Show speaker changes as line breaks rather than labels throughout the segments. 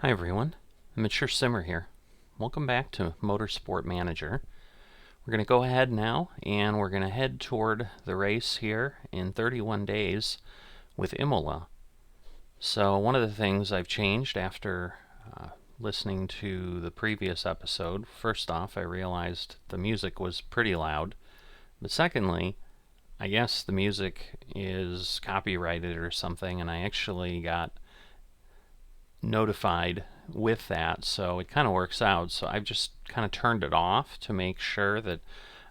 Hi everyone, Mature Simmer here. Welcome back to Motorsport Manager. We're going to go ahead now and we're going to head toward the race here in 31 days with IMOLA. So one of the things I've changed after listening to the previous episode, first off I realized the music was pretty loud, but secondly I guess the music is copyrighted or something, and I actually got notified with that, so it kind of works out. So I've just kind of turned it off to make sure that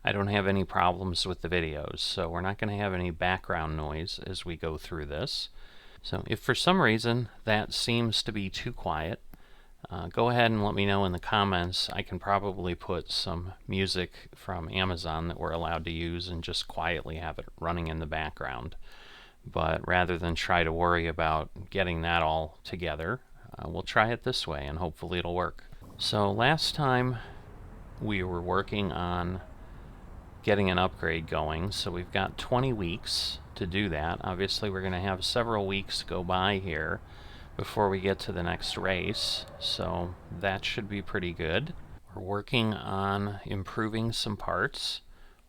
I don't have any problems with the videos. So we're not going to have any background noise as we go through this. So if for some reason that seems to be too quiet, go ahead and let me know in the comments. I can probably put some music from Amazon that we're allowed to use and just quietly have it running in the background. But rather than try to worry about getting that all together, we'll try it this way and hopefully it'll work. So last time we were working on getting an upgrade going, so we've got 20 weeks to do that. Obviously we're going to have several weeks go by here before we get to the next race, so that should be pretty good. We're working on improving some parts.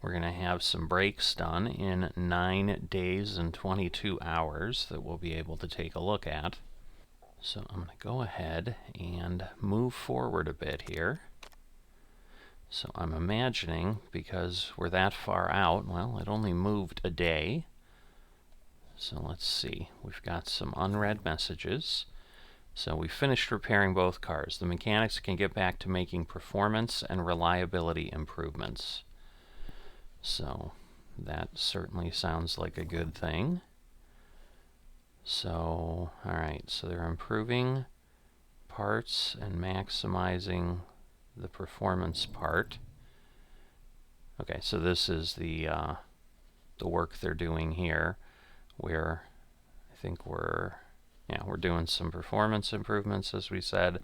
We're going to have some brakes done in 9 days and 22 hours that we'll be able to take a look at. So I'm going to go ahead and move forward a bit here. So I'm imagining, because we're that far out, well, it only moved a day. So let's see, we've got some unread messages. So we finished repairing both cars. The mechanics can get back to making performance and reliability improvements. So that certainly sounds like a good thing. So, alright, so they're improving parts and maximizing the performance part. Okay, so this is the work they're doing here, where I think we're doing some performance improvements, as we said,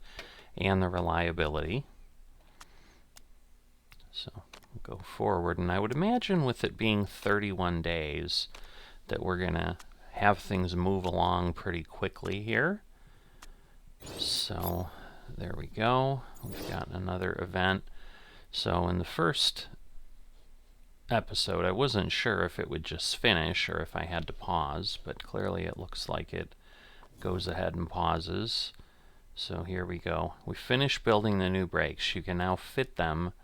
and the reliability. So we'll go forward, and I would imagine with it being 31 days that we're going to have things move along pretty quickly here. So there we go. We've got another event. So in the first episode I wasn't sure if it would just finish or if I had to pause, but clearly it looks like it goes ahead and pauses. So here we go. We finished building the new brakes. You can now fit them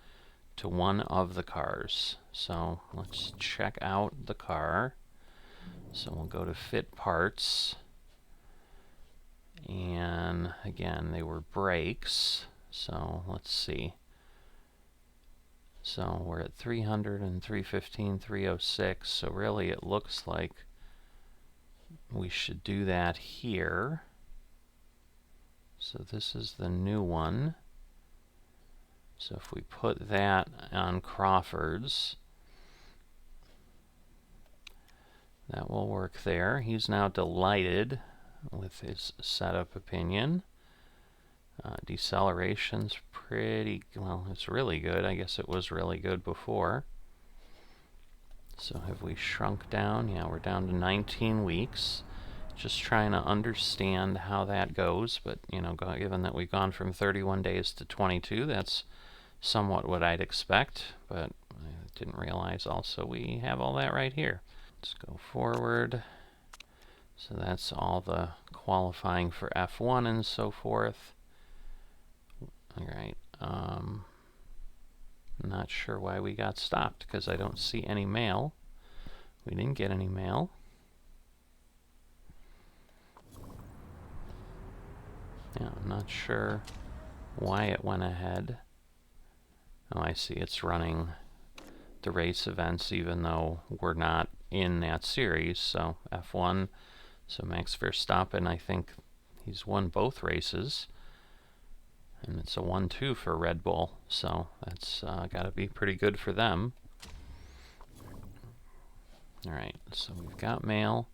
to one of the cars. So let's check out the car. So we'll go to fit parts, and again they were brakes, so let's see. So we're at 300 and 315, 306, so really it looks like we should do that here. So this is the new one. So if we put that on Crawford's, that will work there. He's now delighted with his setup opinion. Deceleration's pretty, well, it's really good. I guess it was really good before. So have we shrunk down? Yeah, we're down to 19 weeks. Just trying to understand how that goes, but you know, given that we've gone from 31 days to 22, that's somewhat what I'd expect, but I didn't realize also we have all that right here. Let's go forward. So that's all the qualifying for F1 and so forth. Alright, not sure why we got stopped, because I don't see any mail. We didn't get any mail. Yeah, I'm not sure why it went ahead. Oh, I see, it's running the race events even though we're not in that series. So F1, so Max Verstappen, I think he's won both races, and it's a 1-2 for Red Bull, so that's got to be pretty good for them. Alright, so we've got mail.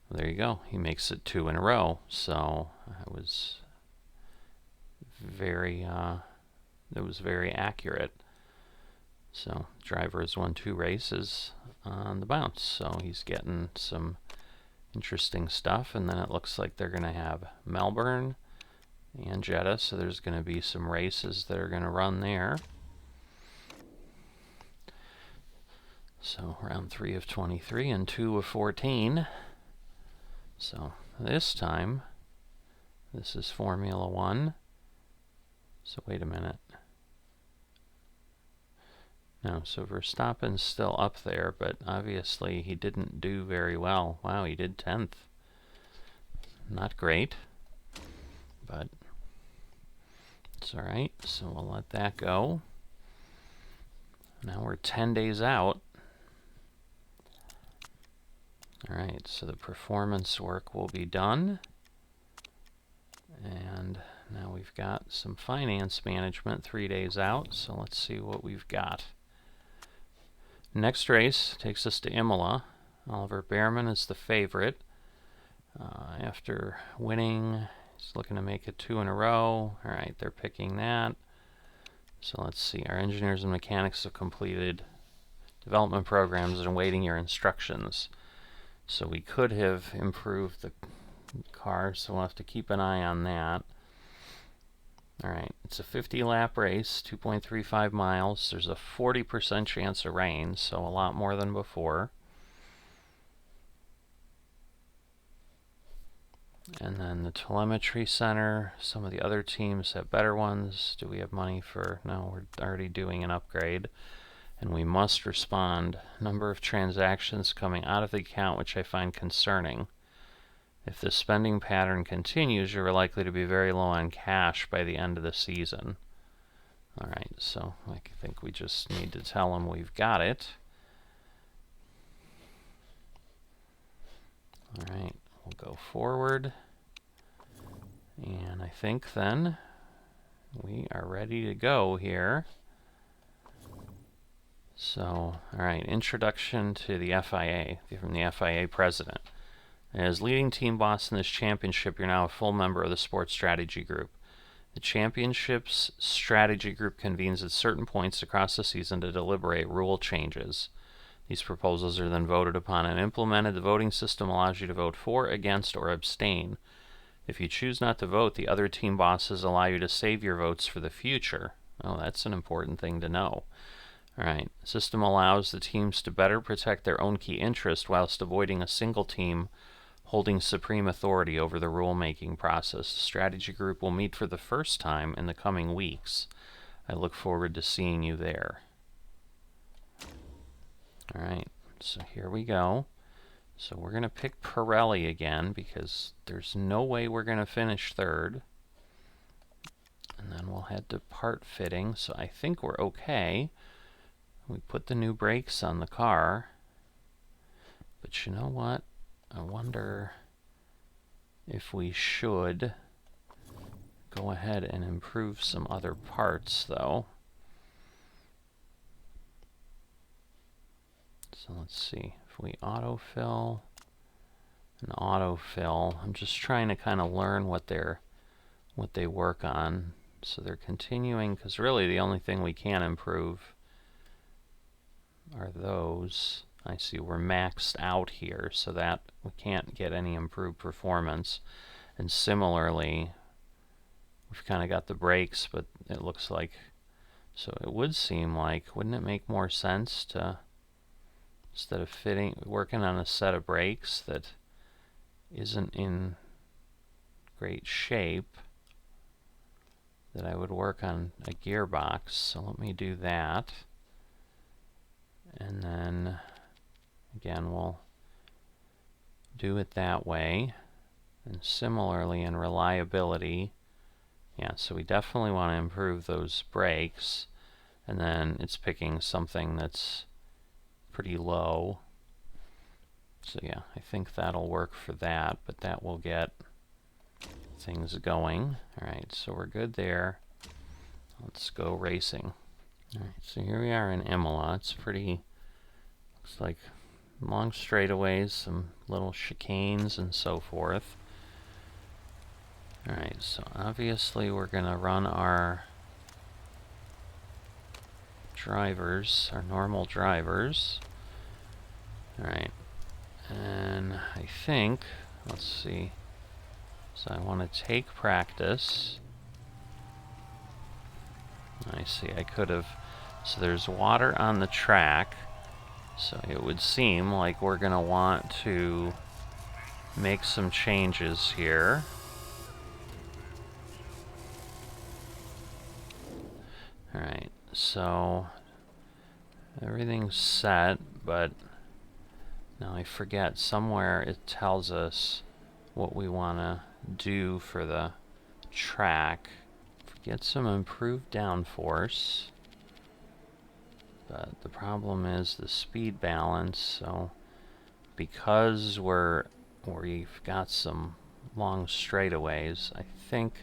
Well, there you go, he makes it 2 in a row, so it was very accurate. So driver has won 2 races on the bounce, so he's getting some interesting stuff. And then it looks like they're going to have Melbourne and Jeddah, so there's going to be some races that are going to run there. So round 3 of 23 and 2 of 14. So this time, this is Formula 1. So wait a minute. No, so Verstappen's still up there, but obviously he didn't do very well. Wow, he did 10th. Not great, but it's alright, so we'll let that go. Now we're 10 days out. Alright, so the performance work will be done. And now we've got some finance management 3 days out, so let's see what we've got. Next race takes us to IMOLA. Oliver Behrman is the favorite. After winning, he's looking to make it 2 in a row. Alright, they're picking that. So let's see, our engineers and mechanics have completed development programs and awaiting your instructions. So we could have improved the car, so we'll have to keep an eye on that. Alright, it's a 50-lap race, 2.35 miles. There's a 40% chance of rain, so a lot more than before. And then the telemetry center, some of the other teams have better ones. Do we have money for... No, we're already doing an upgrade. And we must respond. Number of transactions coming out of the account, which I find concerning. If the spending pattern continues, you're likely to be very low on cash by the end of the season. Alright, so I think we just need to tell them we've got it. Alright, we'll go forward. And I think then we are ready to go here. So, alright, introduction to the FIA, from the FIA president. As leading team boss in this championship, you're now a full member of the Sports Strategy Group. The championship's strategy group convenes at certain points across the season to deliberate rule changes. These proposals are then voted upon and implemented. The voting system allows you to vote for, against, or abstain. If you choose not to vote, the other team bosses allow you to save your votes for the future. Oh, that's an important thing to know. Alright, the system allows the teams to better protect their own key interest whilst avoiding a single team holding supreme authority over the rule-making process. The strategy group will meet for the first time in the coming weeks. I look forward to seeing you there. Alright, so here we go. So we're going to pick Pirelli again because there's no way we're going to finish third. And then we'll head to part fitting. So I think we're okay. We put the new brakes on the car. But you know what? I wonder if we should go ahead and improve some other parts, though. So let's see. If we autofill and autofill, I'm just trying to kind of learn what they work on. So they're continuing, because really the only thing we can improve are those. I see we're maxed out here, so that we can't get any improved performance. And similarly, we've kind of got the brakes, but it looks like, so it would seem like, wouldn't it make more sense to, instead of working on a set of brakes that isn't in great shape, that I would work on a gearbox. So let me do that. And then again, we'll do it that way. And similarly in reliability, yeah, so we definitely want to improve those brakes. And then it's picking something that's pretty low. So yeah, I think that'll work for that, but that will get things going. Alright, so we're good there. Let's go racing. Alright, so here we are in IMOLA. It's pretty, looks like long straightaways, some little chicanes and so forth. Alright, so obviously we're going to run our drivers, our normal drivers. Alright, and I think, let's see, so I want to take practice. I see, I could have... So there's water on the track, so it would seem like we're going to want to make some changes here. Alright, so everything's set, but now I forget, somewhere it tells us what we want to do for the track. Get some improved downforce, but the problem is the speed balance. So because we've got some long straightaways, I think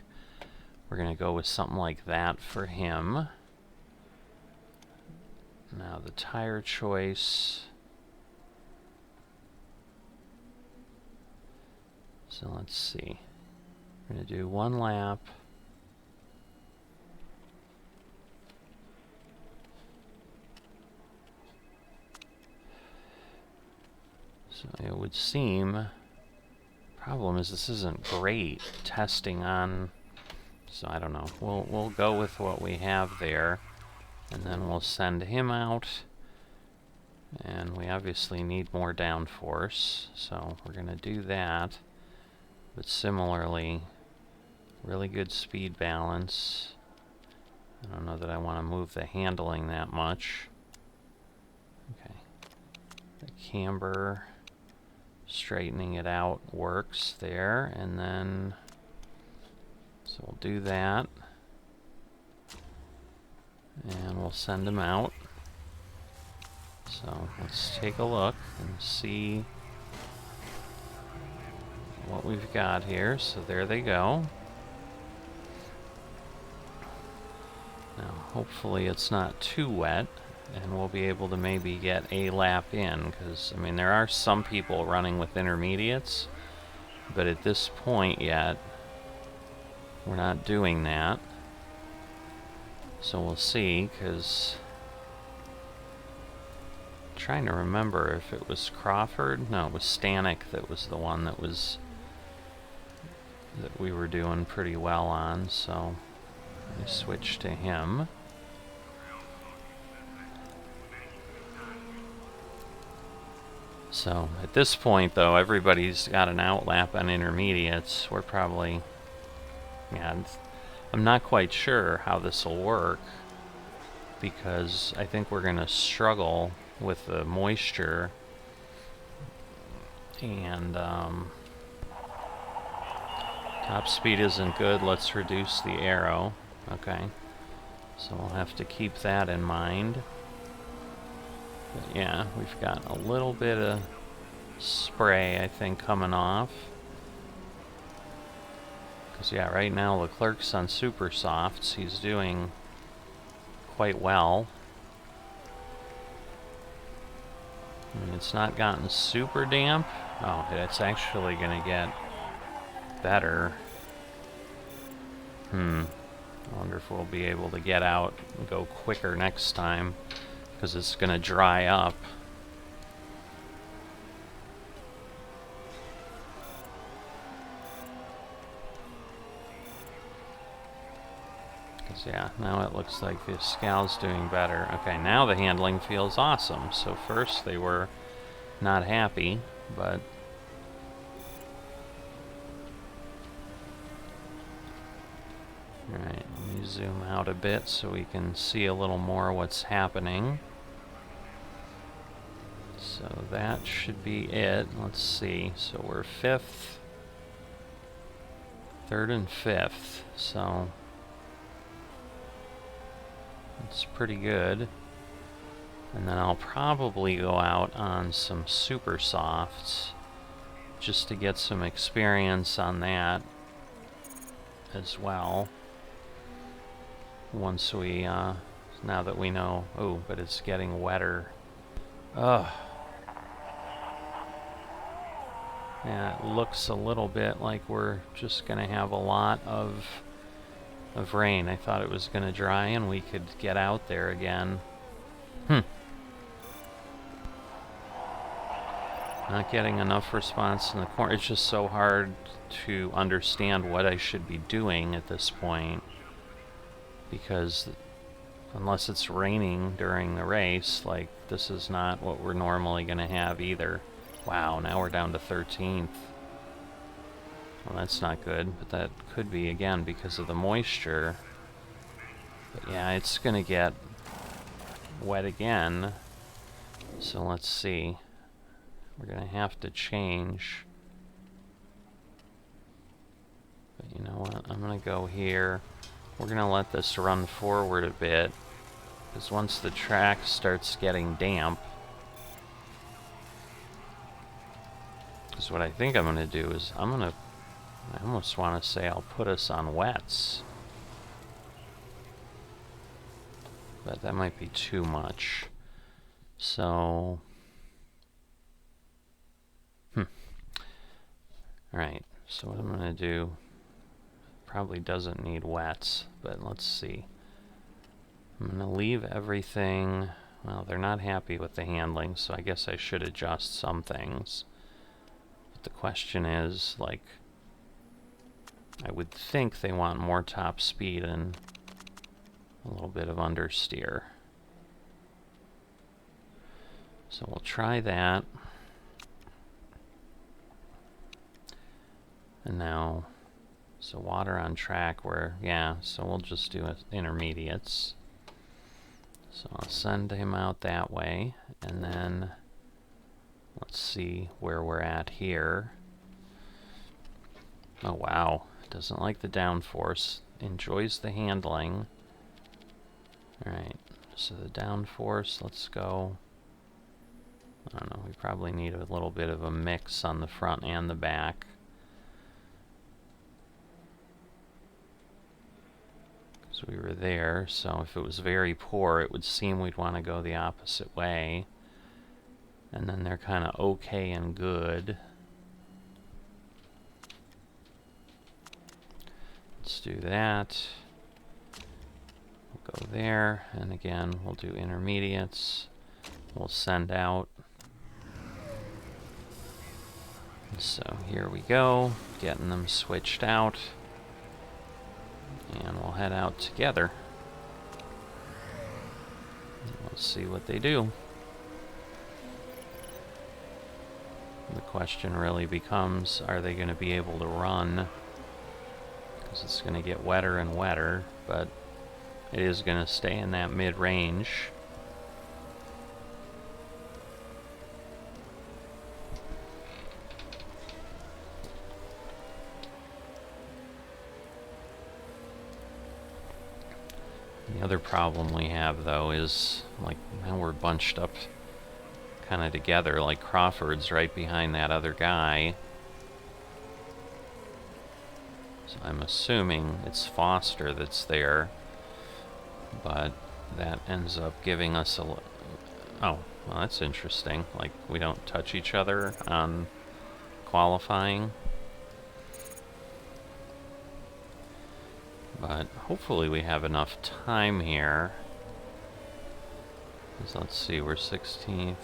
we're going to go with something like that for him. Now the tire choice. So let's see. We're going to do 1 lap. So it would seem, problem is this isn't great testing on, so I don't know. We'll go with what we have there, and then we'll send him out. And we obviously need more downforce, so we're going to do that. But similarly, really good speed balance. I don't know that I want to move the handling that much. Okay. The camber, straightening it out works there, and then so we'll do that. And we'll send him out. So let's take a look and see what we've got here. So there they go. Now hopefully it's not too wet and we'll be able to maybe get a lap in, because I mean there are some people running with intermediates, but at this point yet we're not doing that. So we'll see, because trying to remember if it was Crawford. No, it was Stanek that was the one that we were doing pretty well on, so we switch to him. So at this point though, everybody's got an outlap on intermediates. We're probably, yeah, I'm not quite sure how this will work, because I think we're going to struggle with the moisture, and top speed isn't good. Let's reduce the aero. Okay, so we'll have to keep that in mind. But yeah, we've got a little bit of spray, I think, coming off. Because yeah, right now Leclerc's on super softs. He's doing quite well. I mean, it's not gotten super damp. Oh, it's actually going to get better. I wonder if we'll be able to get out and go quicker next time, because it's going to dry up. Because yeah, now it looks like the Scal's doing better. Okay, now the handling feels awesome. So first they were not happy, but alright, let me zoom out a bit so we can see a little more what's happening. So that should be it. Let's see. So we're 5th, 3rd and 5th. So it's pretty good. And then I'll probably go out on some super softs just to get some experience on that as well. Once we, now that we know, oh, but it's getting wetter. Ugh. Yeah, it looks a little bit like we're just gonna have a lot of rain. I thought it was gonna dry and we could get out there again. Not getting enough response in the corner. It's just so hard to understand what I should be doing at this point, because Unless it's raining during the race, like, this is not what we're normally going to have either. Wow, now we're down to 13th. Well, that's not good, but that could be, again, because of the moisture. But yeah, it's going to get wet again. So let's see. We're going to have to change. But you know what? I'm going to go here. We're going to let this run forward a bit. Because once the track starts getting damp, because what I think I'm going to do is I almost want to say I'll put us on wets. But that might be too much. So, Alright, so what I'm going to do, probably doesn't need wets, but let's see. I'm going to leave everything, well, they're not happy with the handling, so I guess I should adjust some things. But the question is, like, I would think they want more top speed and a little bit of understeer. So we'll try that. And now, so water on track where, yeah, so we'll just do intermediates. So I'll send him out that way, and then let's see where we're at here. Oh wow, doesn't like the downforce, enjoys the handling. Alright, so the downforce, let's go. I don't know, we probably need a little bit of a mix on the front and the back. Because we were there, so if it was very poor, it would seem we'd want to go the opposite way. And then they're kind of okay and good. Let's do that. We'll go there, and again, we'll do intermediates. We'll send out. So here we go, getting them switched out. And we'll head out together. We'll see what they do. The question really becomes, are they going to be able to run? Because it's going to get wetter and wetter, but it is going to stay in that mid-range. The other problem we have, though, is, like, now we're bunched up kind of together, like Crawford's right behind that other guy. So I'm assuming it's Foster that's there, but that ends up giving us a... Oh, well, that's interesting. Like, we don't touch each other on qualifying. But hopefully we have enough time here. So let's see, we're 16th.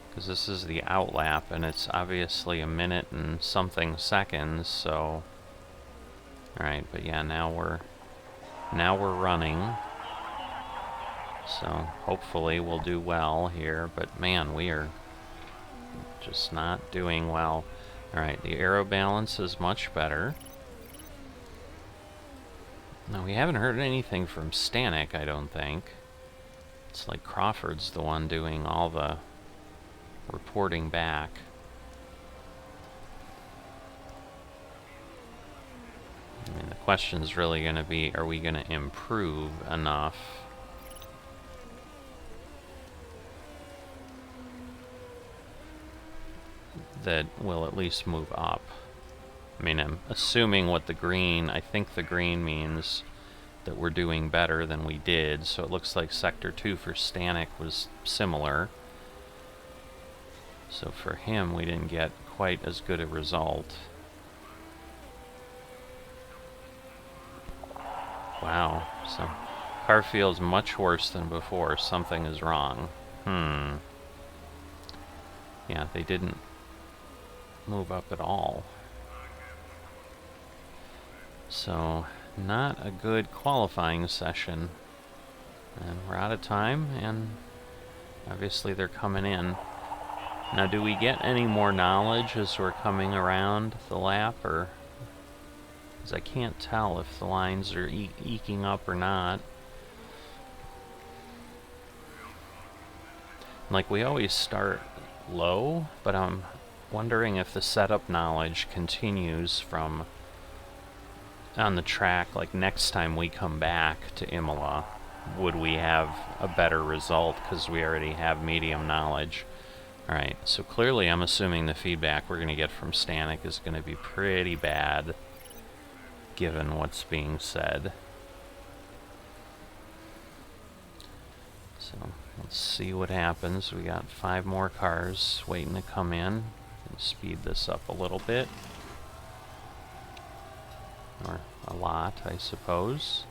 Because this is the outlap, and it's obviously a minute and something seconds, so... Alright, but yeah, now we're running. So hopefully we'll do well here, but man, we are just not doing well. Alright, the aero balance is much better. Now, we haven't heard anything from Stanek, I don't think. It's like Crawford's the one doing all the reporting back. I mean, the question's really going to be, are we going to improve enough that we'll at least move up? I mean, I'm assuming what the green, I think the green means that we're doing better than we did, so it looks like Sector 2 for Stanek was similar. So for him, we didn't get quite as good a result. Wow, so car feels much worse than before. Something is wrong. Yeah, they didn't move up at all. So not a good qualifying session. And we're out of time, and obviously they're coming in. Now, do we get any more knowledge as we're coming around the lap, or... because I can't tell if the lines are eking up or not. Like, we always start low, but I'm wondering if the setup knowledge continues from on the track. Like, next time we come back to IMOLA, would we have a better result because we already have medium knowledge? Alright, so clearly I'm assuming the feedback we're going to get from Stanek is going to be pretty bad, given what's being said. So, let's see what happens. We got 5 more cars waiting to come in. Let's speed this up a little bit. Or a lot, I suppose.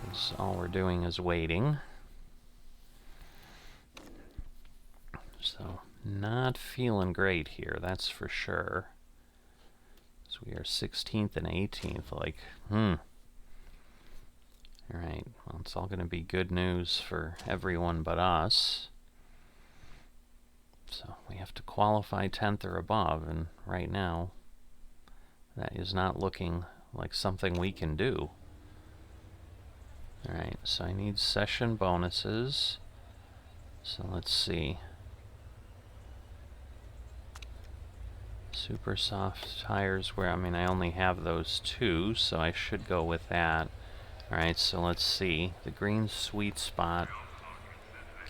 Because all we're doing is waiting. So, not feeling great here, that's for sure. So we are 16th and 18th, like, Alright, well, it's all going to be good news for everyone but us. So we have to qualify 10th or above, and right now, that is not looking like something we can do. Alright, so I need session bonuses. So let's see. Super soft tires, where, I mean, I only have those 2, so I should go with that. Alright, so let's see. The green sweet spot,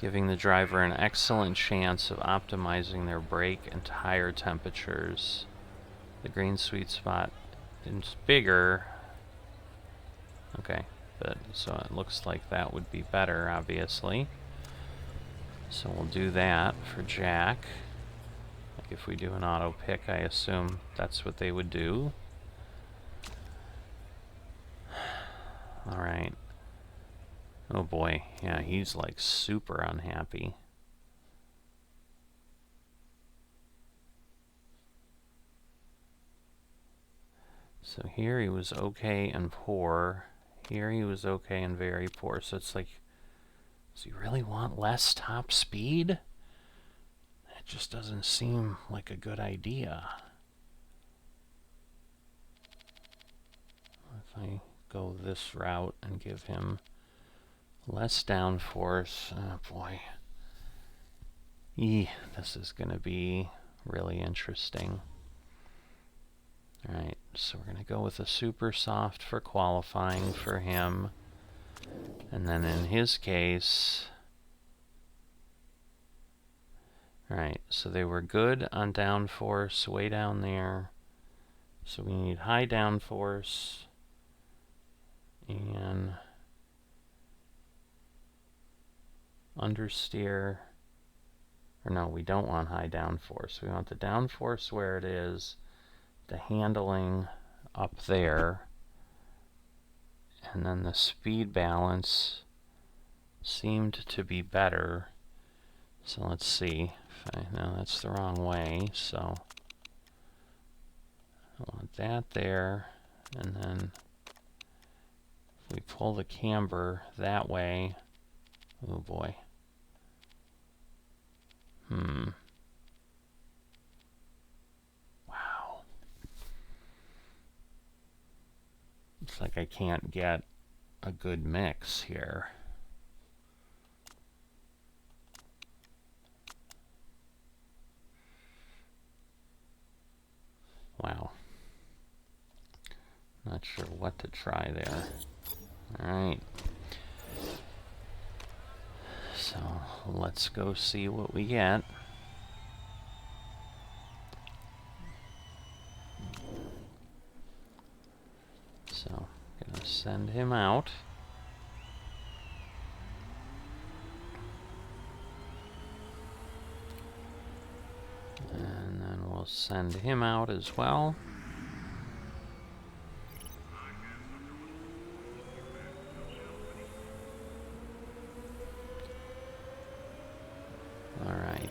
giving the driver an excellent chance of optimizing their brake and tire temperatures. The green sweet spot is bigger. Okay, but so it looks like that would be better, obviously. So we'll do that for Jack. Like, if we do an auto pick, I assume that's what they would do. Alright. Oh boy, yeah, he's like super unhappy. So here he was okay and poor. Here he was okay and very poor. So it's like, does he really want less top speed? It just doesn't seem like a good idea. If I go this route and give him less downforce, oh boy. This is going to be really interesting. Alright, so we're going to go with a super soft for qualifying for him. And then in his case... Alright, so they were good on downforce, way down there. So we need high downforce. And... understeer. Or no, we don't want high downforce. We want the downforce where it is. The handling up there, and then the speed balance seemed to be better. So let's see. No, that's the wrong way. So I want that there, and then if we pull the camber that way, oh boy. It's like I can't get a good mix here. Wow. Not sure what to try there. Alright. So let's go see what we get. So, gonna send him out. And then we'll send him out as well. All right.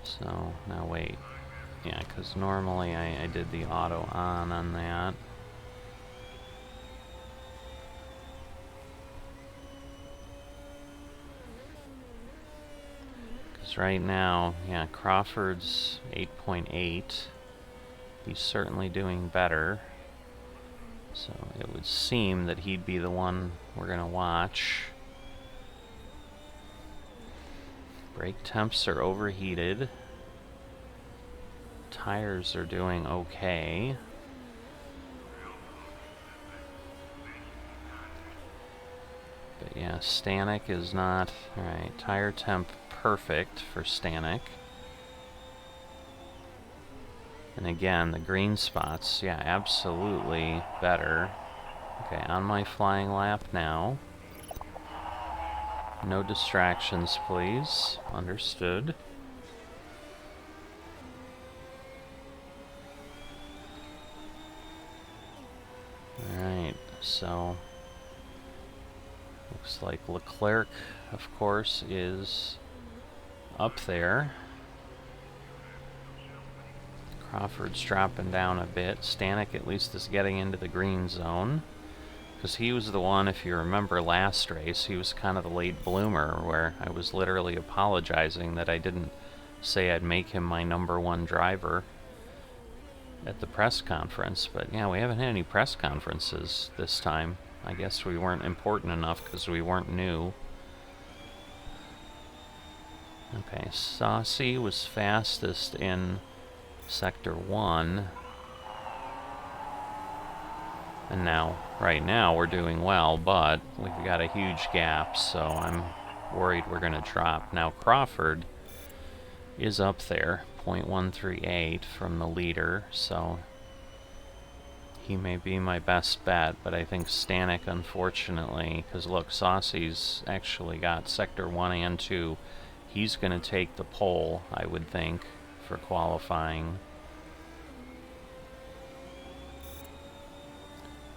So, now wait. Yeah, because normally I did the auto on that. Because right now, yeah, Crawford's 8.8. He's certainly doing better. So it would seem that he'd be the one we're going to watch. Brake temps are overheated. Tires are doing okay. But yeah, Stanek is not... Alright, tire temp perfect for Stanek. And again, the green spots, yeah, absolutely better. Okay, on my flying lap now. No distractions, please. Understood. Alright, so... Looks like Leclerc, of course, is up there. Crawford's dropping down a bit. Stanek at least is getting into the green zone. Because he was the one, if you remember last race, he was kind of the late bloomer, where I was literally apologizing that I didn't say I'd make him my #1 driver at the press conference. But yeah, we haven't had any press conferences this time. I guess we weren't important enough because we weren't new. Okay, Saucy was fastest in Sector 1. And now, right now, we're doing well, but we've got a huge gap, so I'm worried we're going to drop. Now, Crawford is up there, 0.138 from the leader, so he may be my best bet, but I think Stanek, unfortunately, because look, Saucy's actually got Sector 1 and 2. He's going to take the pole, I would think, for qualifying.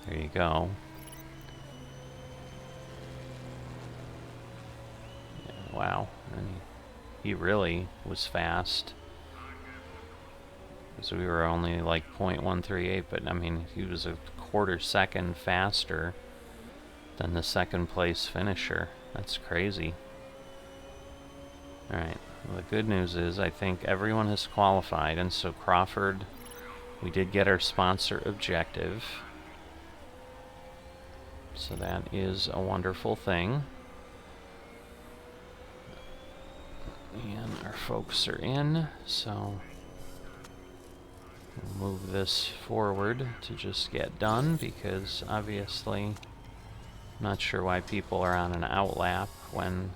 There you go. Yeah, wow. And he really was fast. Because we were only like 0.138, but I mean, he was a quarter second faster than the second place finisher. That's crazy. Alright, well, the good news is I think everyone has qualified, and so Crawford, we did get our sponsor objective. So that is a wonderful thing. And our folks are in, so we'll move this forward to just get done, because obviously I'm not sure why people are on an outlap when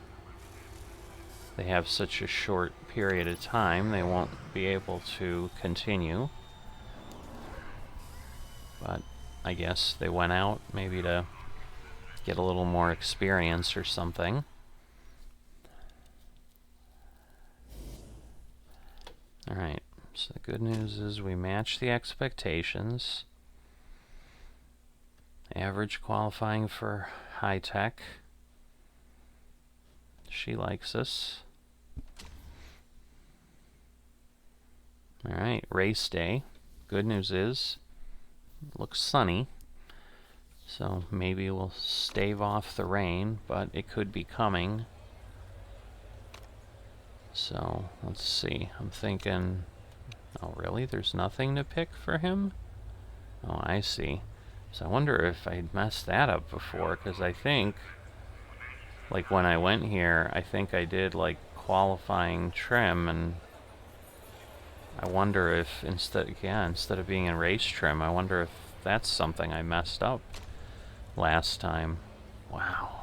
they have such a short period of time. They won't be able to continue. But I guess they went out maybe to get a little more experience or something. Alright, so the good news is we match the expectations. Average qualifying for high tech. She likes us. Alright, race day. Good news is, it looks sunny. So maybe we'll stave off the rain, but it could be coming. So let's see. I'm thinking, oh really? There's nothing to pick for him? Oh, I see. So I wonder if I messed that up before, because I think, like when I went here, I think I did like qualifying trim, and I wonder if instead of being in race trim, I wonder if that's something I messed up last time. Wow.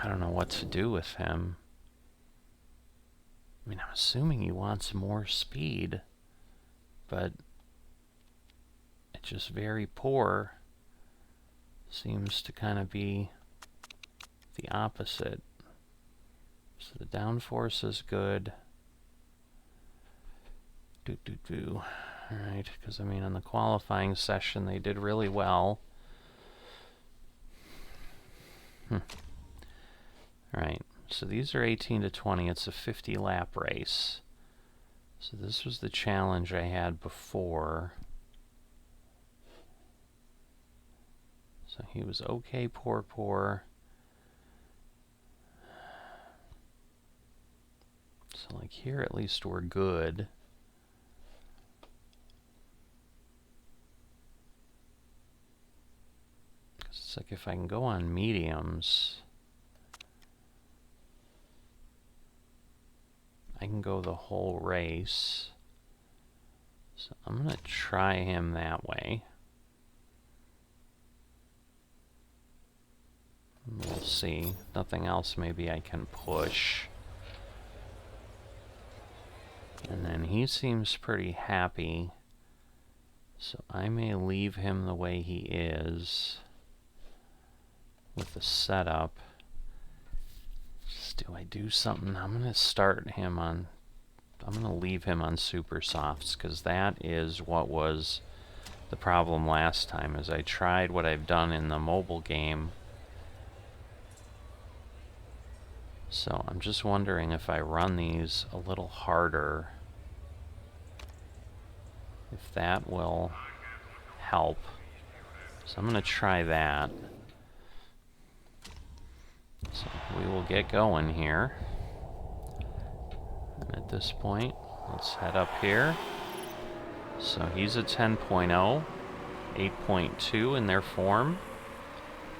I don't know what to do with him. I mean, I'm assuming he wants more speed, but it's just very poor. Seems to kind of be the opposite. So the downforce is good. Alright, because I mean, in the qualifying session, they did really well. Alright, So these are 18 to 20. It's a 50 lap race. So this was the challenge I had before. So he was okay, poor. So like here at least we're good. It's like if I can go on mediums, I can go the whole race. So I'm going to try him that way. We'll see. If nothing else, maybe I can push. And then he seems pretty happy. So I may leave him the way he is with the setup. Do I do something? I'm going to start him on... I'm going to leave him on super softs, because that is what was the problem last time, is I tried what I've done in the mobile game. So I'm just wondering if I run these a little harder, if that will help. So I'm going to try that. So we will get going here. And at this point, let's head up here. So he's a 10.0, 8.2 in their form.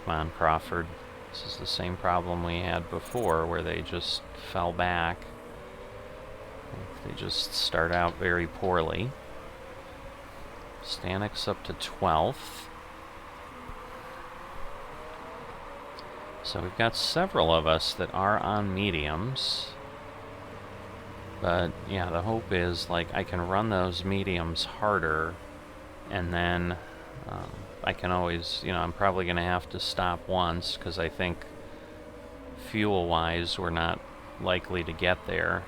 Come on, Crawford. This is the same problem we had before, where they just fell back. They just start out very poorly. Stanek's up to 12th. So we've got several of us that are on mediums. But yeah, the hope is like I can run those mediums harder, and then I can always, you know, I'm probably going to have to stop once because I think fuel-wise we're not likely to get there.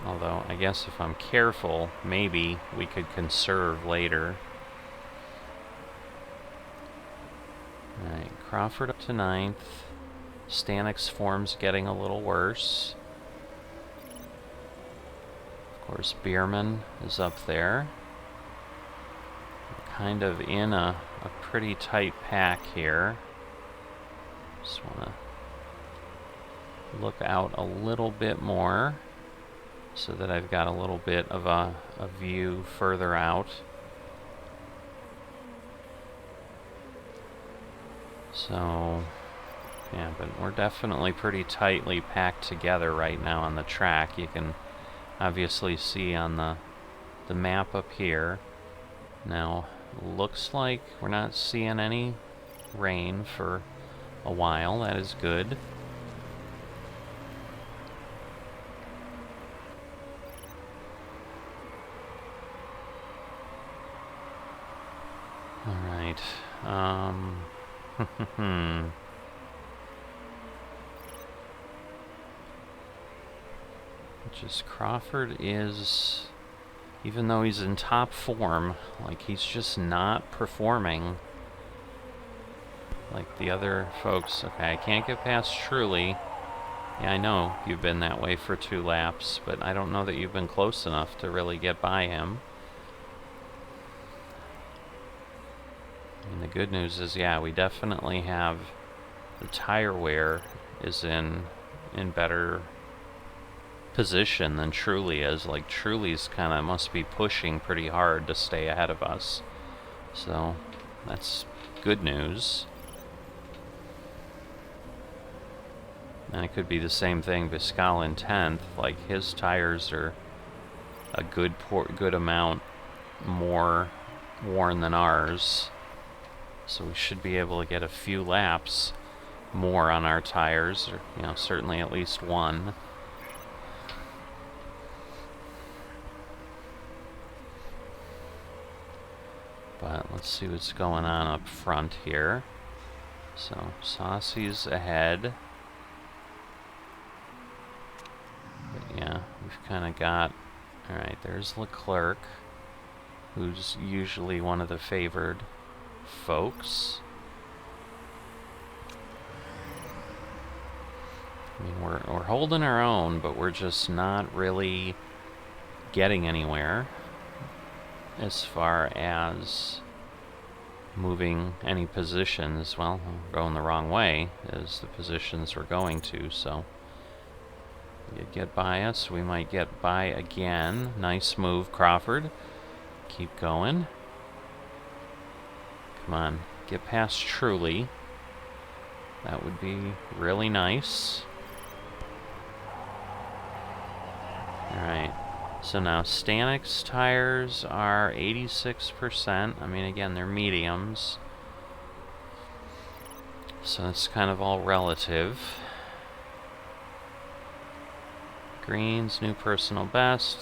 Although I guess if I'm careful, maybe we could conserve later. Alright, Crawford up to 9th. Stanek's form's getting a little worse. Of course, Bierman is up there. We're kind of in a pretty tight pack here. Just want to look out a little bit more so that I've got a little bit of a view further out. So, yeah, but we're definitely pretty tightly packed together right now on the track. You can obviously see on the map up here. Now, looks like we're not seeing any rain for a while. That is good. All right. Just Crawford is, even though he's in top form, like he's just not performing like the other folks. Okay, I can't get past Truly. Yeah, I know you've been that way for 2 laps, but I don't know that you've been close enough to really get by him. And the good news is, yeah, we definitely have the tire wear is in better position than Truly is. Like Truly's kind of must be pushing pretty hard to stay ahead of us. So that's good news. And it could be the same thing. Viscal in 10th, like his tires are a good amount more worn than ours. So we should be able to get a few laps more on our tires, or you know, certainly at least one. But let's see what's going on up front here. So Saucy's ahead. But yeah, we've kind of got... Alright, there's Leclerc, who's usually one of the favored folks. I mean, we're holding our own, but we're just not really getting anywhere as far as moving any positions. Well, we're going the wrong way as the positions we're going to, so you get by us, we might get by again. Nice move, Crawford. Keep going. Come on, get past Truly. That would be really nice. Alright, so now Stanek's tires are 86%. I mean, again, they're mediums, so it's kind of all relative. Green's new personal best,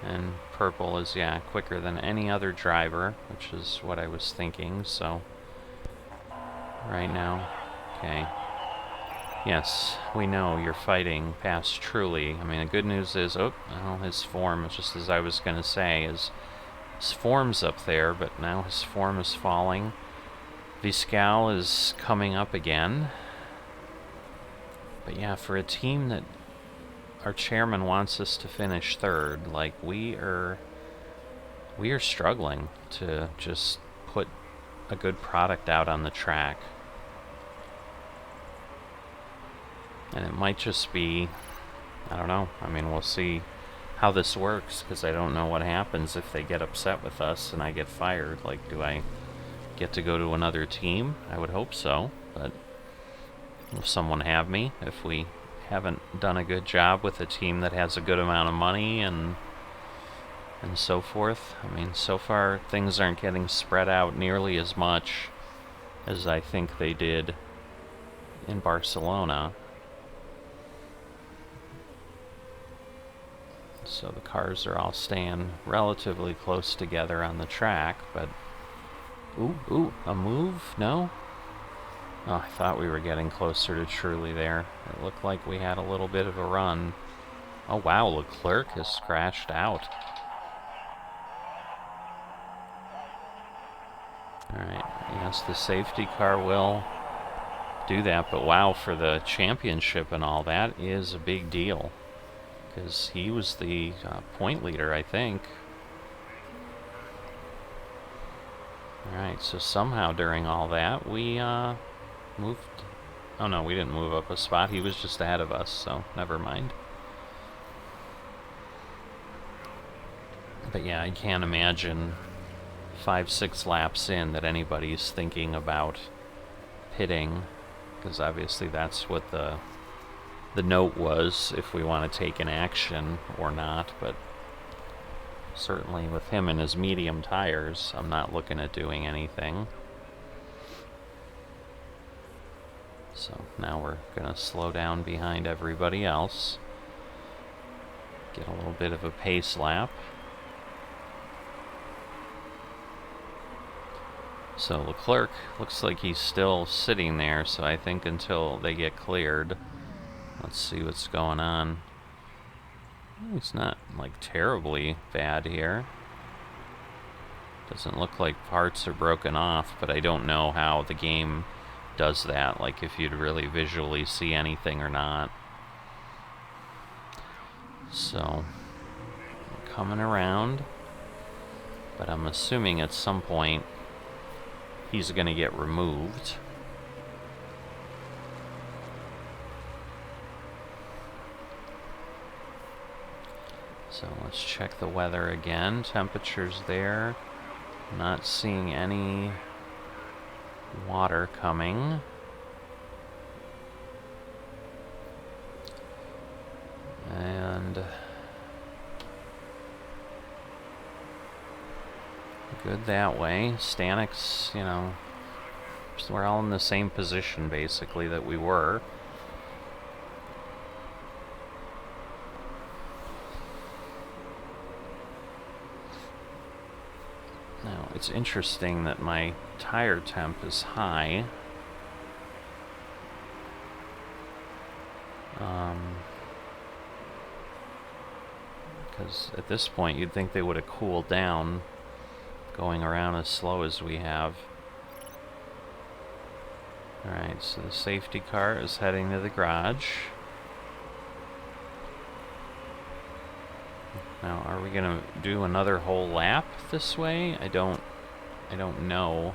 and purple is, yeah, quicker than any other driver, which is what I was thinking, so right now, okay. Yes, we know you're fighting past Truly. I mean, the good news is, oh, well, his form, just as I was going to say, his form's up there, but now his form is falling. Viscal is coming up again. But yeah, for a team that our chairman wants us to finish third, like, we are struggling to just put a good product out on the track. And it might just be, I don't know, I mean, we'll see how this works, because I don't know what happens if they get upset with us and I get fired. Like, do I get to go to another team? I would hope so, but will someone have me if we haven't done a good job with a team that has a good amount of money and so forth? I mean, so far things aren't getting spread out nearly as much as I think they did in Barcelona. So the cars are all staying relatively close together on the track, but ooh, a move? No? Oh, I thought we were getting closer to Truly there. It looked like we had a little bit of a run. Oh wow, Leclerc has scratched out. Alright, yes, the safety car will do that, but wow, for the championship and all, that is a big deal. Because he was the point leader, I think. Alright, so somehow during all that, we moved... Oh no, we didn't move up a spot. He was just ahead of us, so never mind. But yeah, I can't imagine 5-6 laps in that anybody's thinking about pitting, because obviously that's what the note was, if we want to take an action or not. But certainly with him and his medium tires, I'm not looking at doing anything. So now we're gonna slow down behind everybody else, get a little bit of a pace lap. So Leclerc looks like he's still sitting there, so I think until they get cleared, let's see what's going on. It's not, like, terribly bad here. Doesn't look like parts are broken off, but I don't know how the game does that, like if you'd really visually see anything or not. So, coming around, but I'm assuming at some point he's gonna get removed. So let's check the weather again. Temperatures there. Not seeing any water coming. And good that way. Stanek's, you know, we're all in the same position basically that we were. Now, it's interesting that my tire temp is high. Because at this point, you'd think they would have cooled down going around as slow as we have. Alright, so the safety car is heading to the garage. Now, are we gonna do another whole lap this way? I don't know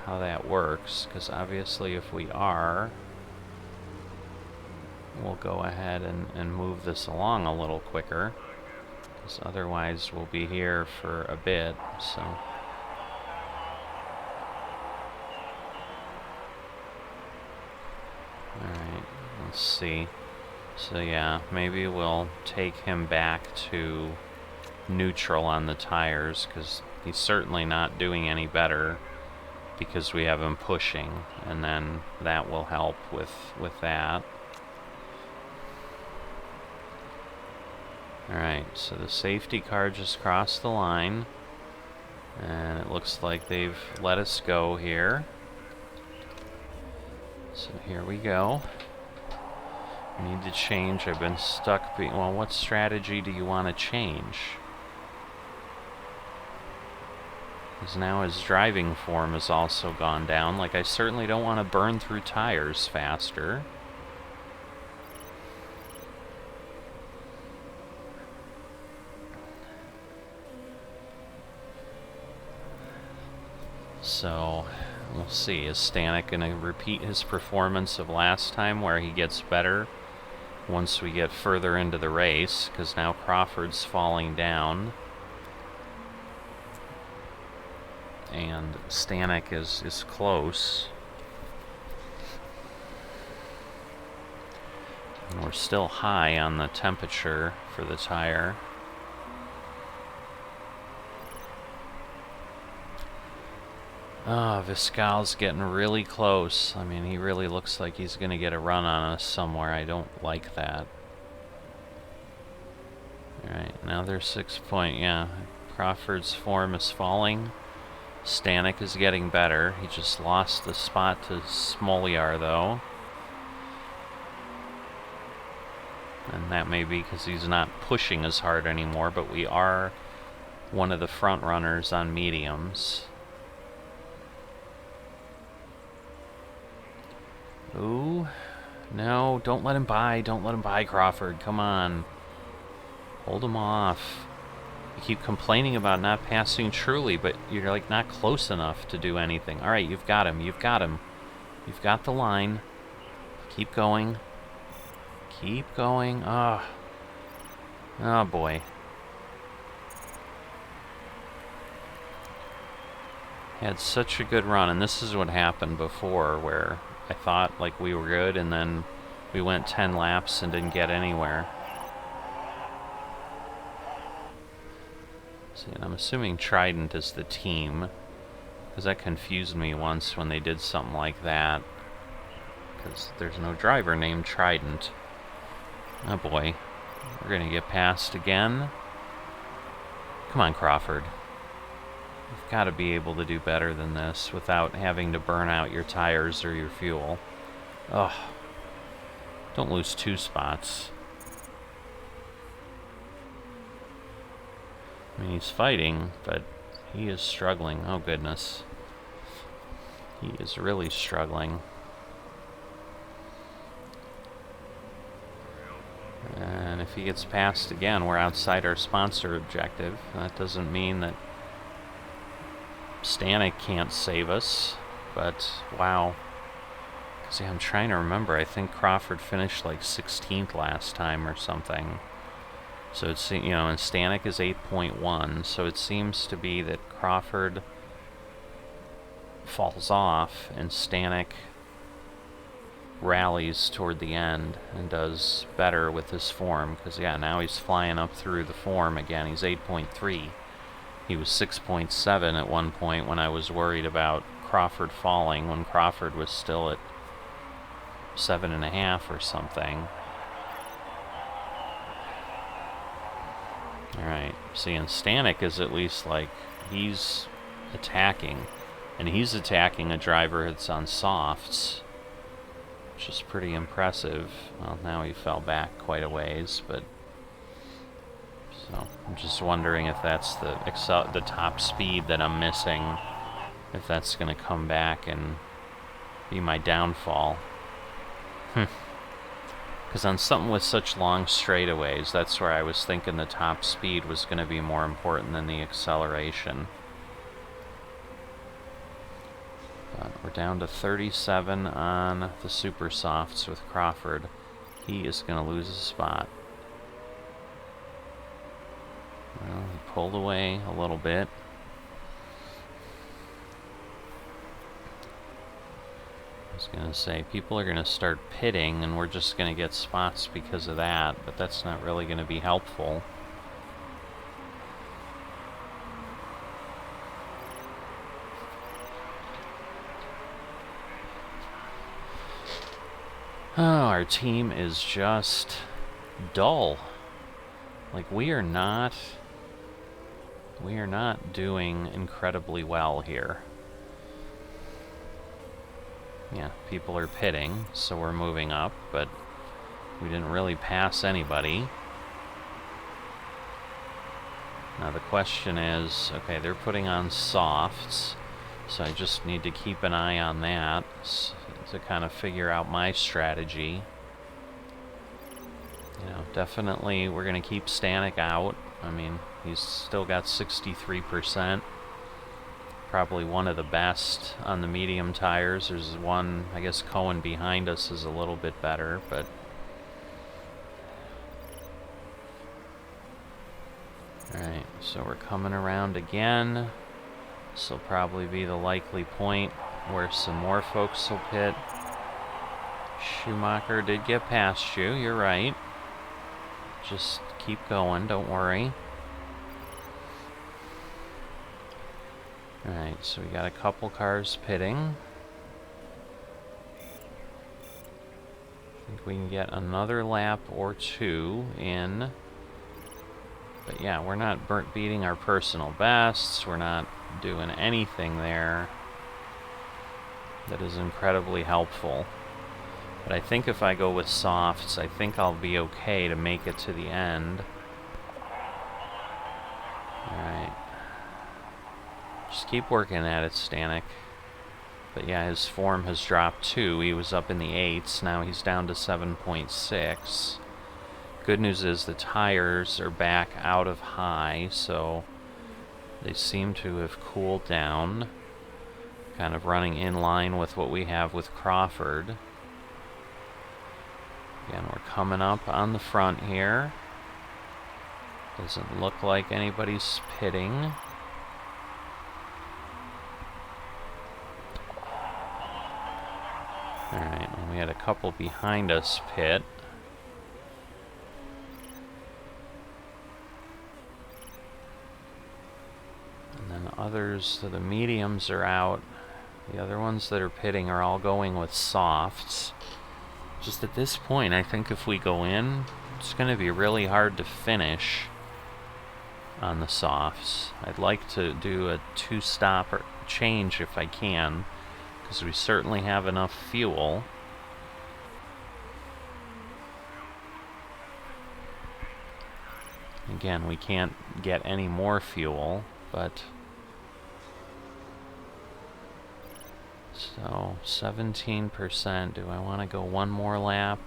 how that works, because obviously if we are, we'll go ahead and move this along a little quicker, because otherwise we'll be here for a bit, so. Alright, let's see. So yeah, maybe we'll take him back to neutral on the tires, because he's certainly not doing any better because we have him pushing, and then that will help with that. Alright, so the safety car just crossed the line, and it looks like they've let us go here. So here we go. I need to change. I've been stuck. Well, what strategy do you want to change? Because now his driving form has also gone down. Like, I certainly don't want to burn through tires faster. So, we'll see. Is Stanek going to repeat his performance of last time where he gets better once we get further into the race? Because now Crawford's falling down. And Stanek is close. And we're still high on the temperature for the tire. Oh, Viscal's getting really close. I mean, he really looks like he's going to get a run on us somewhere. I don't like that. Alright, now they're 6 point. Yeah, Crawford's form is falling. Stanek is getting better. He just lost the spot to Smoliar, though. And that may be because he's not pushing as hard anymore, but we are one of the front runners on mediums. Ooh, no, don't let him by. Don't let him by, Crawford. Come on. Hold him off. You keep complaining about not passing truly, but you're like not close enough to do anything. Alright, you've got him. You've got him. You've got the line. Keep going. Keep going. Ah. Oh boy. Had such a good run, and this is what happened before, where I thought like we were good, and then we went 10 laps and didn't get anywhere. See, and I'm assuming Trident is the team, because that confused me once when they did something like that, because there's no driver named Trident. Oh boy, we're gonna get passed again. Come on, Crawford. You've got to be able to do better than this without having to burn out your tires or your fuel. Ugh. Don't lose 2 spots. I mean, he's fighting, but he is struggling. Oh, goodness. He is really struggling. And if he gets passed again, we're outside our sponsor objective. That doesn't mean that Stanek can't save us, but wow. See, I'm trying to remember. I think Crawford finished like 16th last time or something. So it's, you know, and Stanek is 8.1, so it seems to be that Crawford falls off and Stanek rallies toward the end and does better with his form, because yeah, now he's flying up through the form again. He's 8.3. He was 6.7 at one point when I was worried about Crawford falling, when Crawford was still at 7.5 or something. Alright, see, and Stanek is at least like, he's attacking, and he's attacking a driver that's on softs, which is pretty impressive. Well, now he fell back quite a ways, but so I'm just wondering if that's the top speed that I'm missing, if that's going to come back and be my downfall. Because on something with such long straightaways, that's where I was thinking the top speed was going to be more important than the acceleration. But we're down to 37 on the super softs with Crawford. He is going to lose a spot. Well, he pulled away a little bit. I was going to say, people are going to start pitting, and we're just going to get spots because of that, but that's not really going to be helpful. Oh, our team is just dull. Like, we are not doing incredibly well here. Yeah, people are pitting, so we're moving up, but we didn't really pass anybody. Now the question is, okay, they're putting on softs, so I just need to keep an eye on that to kind of figure out my strategy. You know, definitely we're going to keep Stanek out. I mean, he's still got 63%. Probably one of the best on the medium tires. There's one, I guess Cohen behind us is a little bit better, but alright, so we're coming around again. This will probably be the likely point where some more folks will pit. Schumacher did get past you, you're right. Just keep going, don't worry. Alright, so we got a couple cars pitting. I think we can get another lap or two in. But yeah, we're not beating our personal bests. We're not doing anything there that is incredibly helpful. But I think if I go with softs, I think I'll be okay to make it to the end. Alright. Just keep working at it, Stanek. But yeah, his form has dropped too. He was up in the 8s, now he's down to 7.6. Good news is the tires are back out of high, so they seem to have cooled down. Kind of running in line with what we have with Crawford. Again, we're coming up on the front here. Doesn't look like anybody's pitting. Alright, and we had a couple behind us pit. And then others, so the mediums are out. The other ones that are pitting are all going with softs. Just at this point, I think if we go in, it's going to be really hard to finish on the softs. I'd like to do a two-stop or change if I can, because we certainly have enough fuel. Again, we can't get any more fuel, but so 17%. Do I want to go one more lap?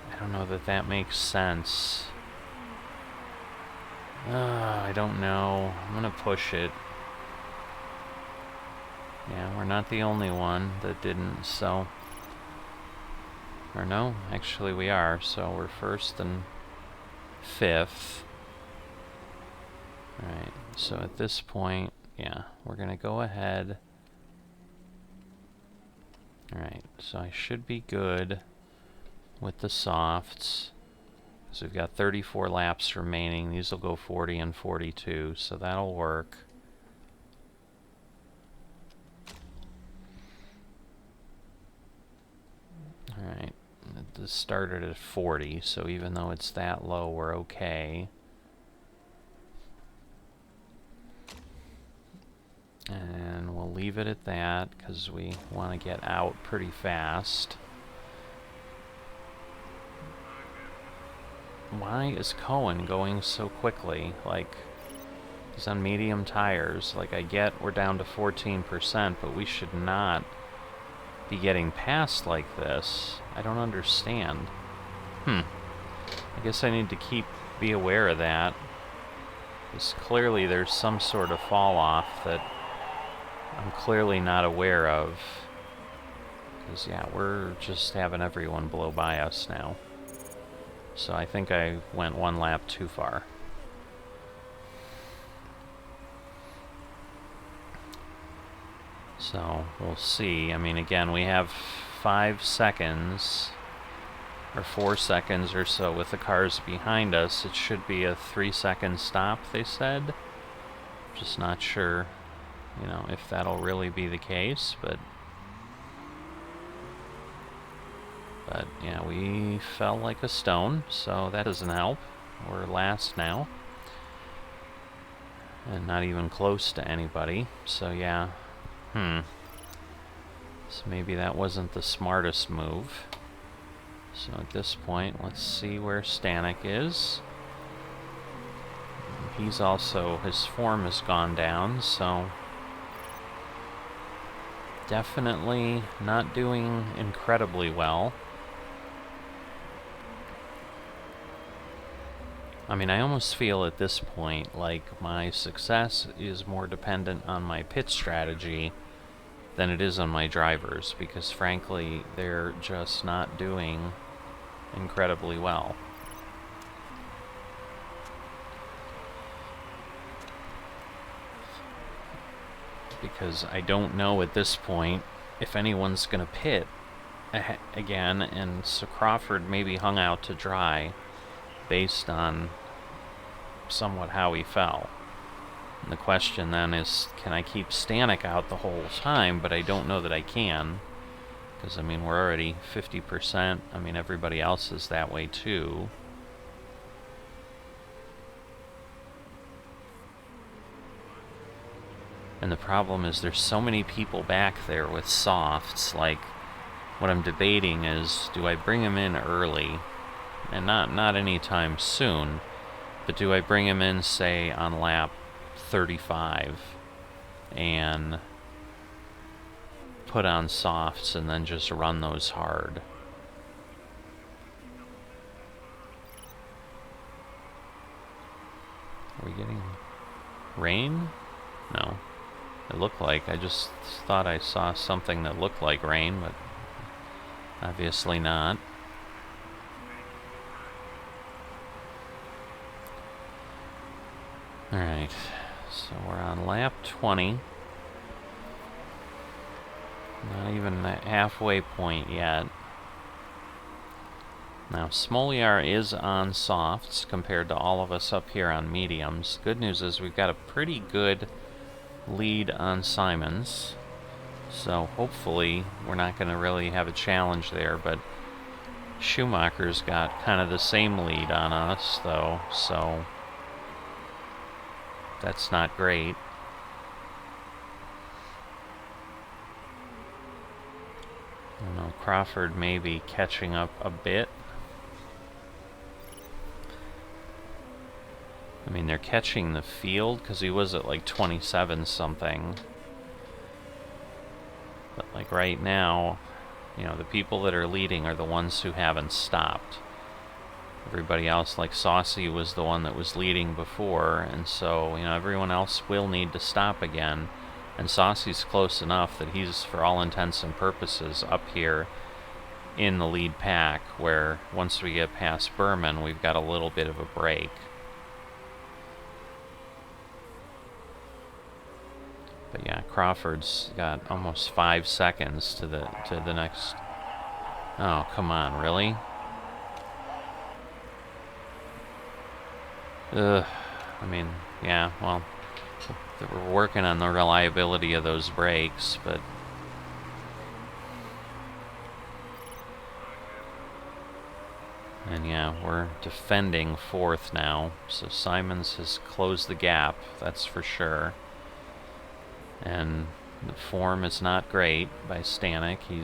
I don't know that that makes sense. I don't know. I'm gonna push it. Yeah, we're not the only one that didn't, so... Or no, actually we are, so we're first and fifth. Alright, so at this point, yeah, we're gonna go ahead. Alright, so I should be good with the softs. So we've got 34 laps remaining. These will go 40 and 42, so that'll work. Alright, this started at 40, so even though it's that low, we're okay. And we'll leave it at that, because we want to get out pretty fast. Why is Cohen going so quickly? Like, he's on medium tires. Like, I get we're down to 14%, but we should not be getting past like this. I don't understand. I guess I need to be aware of that. Because clearly there's some sort of fall off that I'm clearly not aware of. Because, yeah, we're just having everyone blow by us now. So I think I went one lap too far. So we'll see. I mean, again, we have 5 seconds or 4 seconds or so with the cars behind us. It should be a 3-second stop, they said. Just not sure, you know, if that'll really be the case, but yeah, we fell like a stone, so that doesn't help. We're last now. And not even close to anybody, so yeah. So maybe that wasn't the smartest move. So at this point, let's see where Stanek is. He's also, his form has gone down, so definitely not doing incredibly well. I mean, I almost feel at this point like my success is more dependent on my pit strategy than it is on my drivers, because frankly, they're just not doing incredibly well. Because I don't know at this point if anyone's going to pit again, and so Crawford maybe hung out to dry based on somewhat how he fell. And the question then is, can I keep Stanek out the whole time? But I don't know that I can, because I mean, we're already 50%. I mean, everybody else is that way too. And the problem is there's so many people back there with softs. Like, what I'm debating is, do I bring him in early? And not anytime soon, but do I bring him in, say, on lap 35 and put on softs and then just run those hard? Are we getting rain? No. It looked like, I just thought I saw something that looked like rain, but obviously not. Alright, so we're on lap 20. Not even the halfway point yet. Now, Smoliar is on softs compared to all of us up here on mediums. Good news is we've got a pretty good lead on Simons. So hopefully we're not going to really have a challenge there, but Schumacher's got kind of the same lead on us, though, so that's not great. I don't know, Crawford may be catching up a bit. I mean, they're catching the field because he was at like 27 something. But like right now, you know, the people that are leading are the ones who haven't stopped. Everybody else, like Saucy, was the one that was leading before, and so, you know, everyone else will need to stop again. And Saucy's close enough that he's, for all intents and purposes, up here in the lead pack, where once we get past Berman, we've got a little bit of a break. But yeah, Crawford's got almost 5 seconds to the next. Oh, come on, really? Ugh. I mean, yeah, well, we're working on the reliability of those brakes, but and yeah, we're defending 4th now, so Simons has closed the gap, that's for sure. And the form is not great by Stanek. He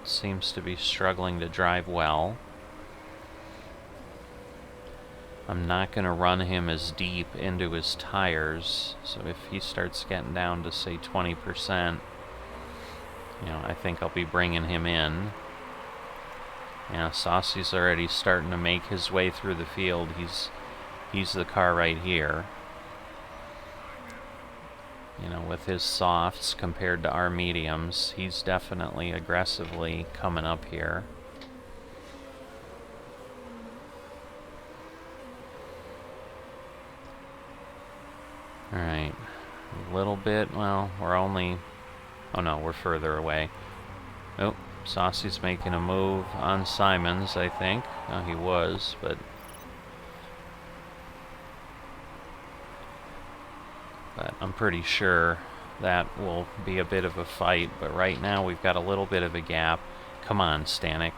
seems to be struggling to drive well. I'm not going to run him as deep into his tires, so if he starts getting down to, say, 20%, You know, I think I'll be bringing him in. Yeah, Saucy's already starting to make his way through the field. He's the car right here. You know, with his softs compared to our mediums, he's definitely aggressively coming up here. Alright, a little bit, well, we're only, oh no, we're further away. Oh, Saucy's making a move on Simons, I think. Oh, he was, but I'm pretty sure that will be a bit of a fight. But right now we've got a little bit of a gap. Come on, Stanek,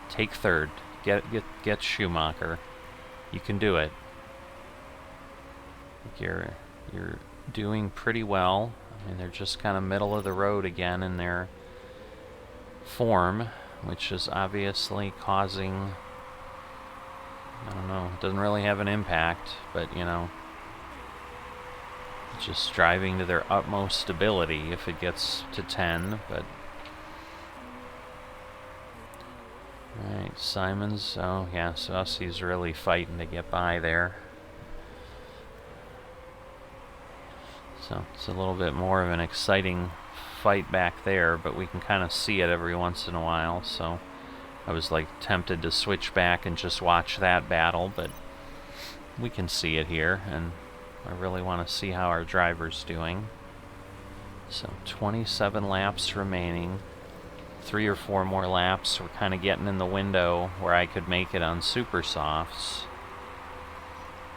take third. Get Schumacher. You can do it. You're doing pretty well. I mean, they're just kind of middle of the road again in their form, which is obviously causing, I don't know, it doesn't really have an impact, but you know, just driving to their utmost ability if it gets to 10, but alright, Simons, oh yeah, Saucy's really fighting to get by there. So it's a little bit more of an exciting fight back there, but we can kind of see it every once in a while, so I was like tempted to switch back and just watch that battle, but we can see it here, and I really want to see how our driver's doing. So 27 laps remaining, 3 or 4 more laps. We're kind of getting in the window where I could make it on super softs.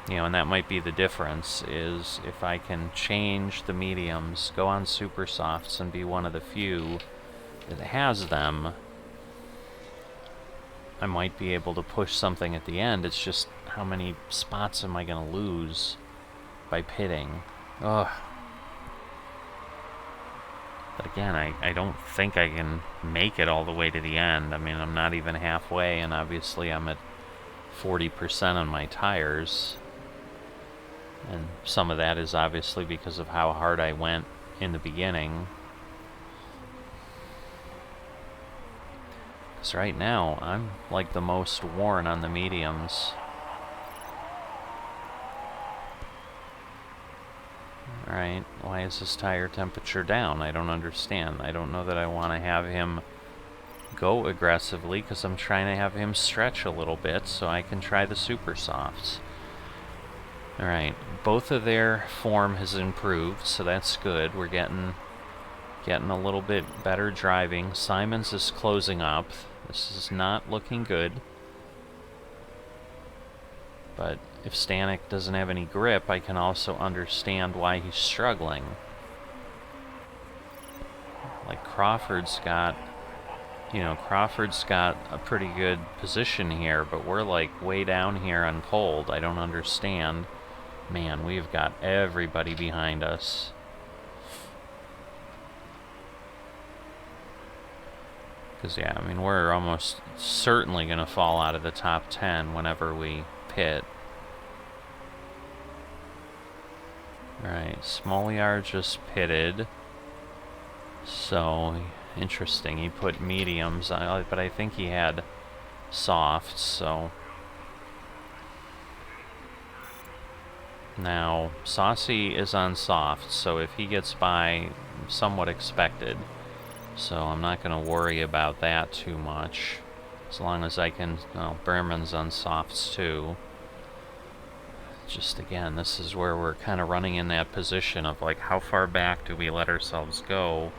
You know, and that might be the difference, is if I can change the mediums, go on super softs and be one of the few that has them, I might be able to push something at the end. It's just how many spots am I going to lose by pitting? Ugh. But again, I don't think I can make it all the way to the end. I mean, I'm not even halfway, and obviously I'm at 40% on my tires. And some of that is obviously because of how hard I went in the beginning. Because right now, I'm like the most worn on the mediums. Alright, why is his tire temperature down? I don't understand. I don't know that I want to have him go aggressively, because I'm trying to have him stretch a little bit so I can try the super softs. Alright, both of their form has improved, so that's good. We're getting a little bit better driving. Simons is closing up. This is not looking good. But if Stanek doesn't have any grip, I can also understand why he's struggling. Like Crawford's got, you know, Crawford's got a pretty good position here, but we're like way down here on cold. I don't understand. Man, we've got everybody behind us. Because, yeah, I mean, we're almost certainly going to fall out of the top 10 whenever we pit. Alright, Smoliar just pitted. So, interesting. He put mediums, but I think he had softs, so... Now, Saucy is on soft, so if he gets by, somewhat expected. So I'm not going to worry about that too much. As long as I can, well, Berman's on softs too. Just again, this is where we're kind of running in that position of like, how far back do we let ourselves go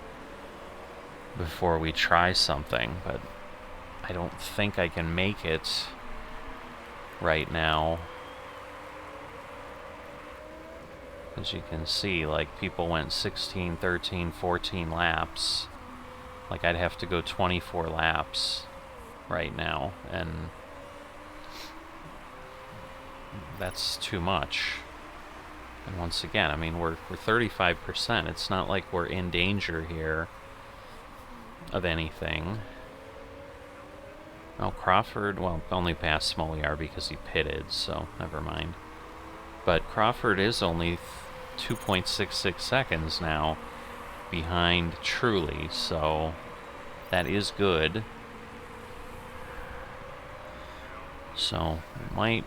before we try something? But I don't think I can make it right now. As you can see, like, people went 16, 13, 14 laps. Like, I'd have to go 24 laps right now, and that's too much. And once again, I mean, we're 35%. It's not like we're in danger here of anything. Oh, Crawford, well, only passed Smoliar because he pitted, so never mind. But Crawford is only 2.66 seconds now behind Truly, so That is good. So, we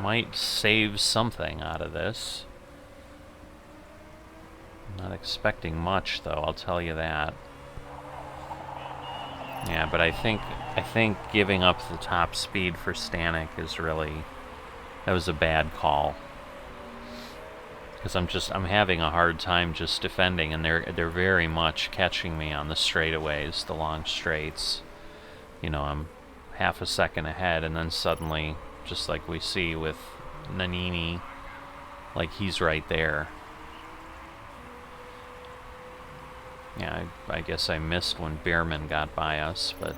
might save something out of this. I'm not expecting much, though, I'll tell you that. Yeah, but I think giving up the top speed for Stanek is really... that was a bad call. Because I'm having a hard time just defending, and they're very much catching me on the straightaways, the long straights. You know, I'm half a second ahead, and then suddenly, just like we see with Nanini, like he's right there. Yeah, I guess I missed when Behrman got by us, but...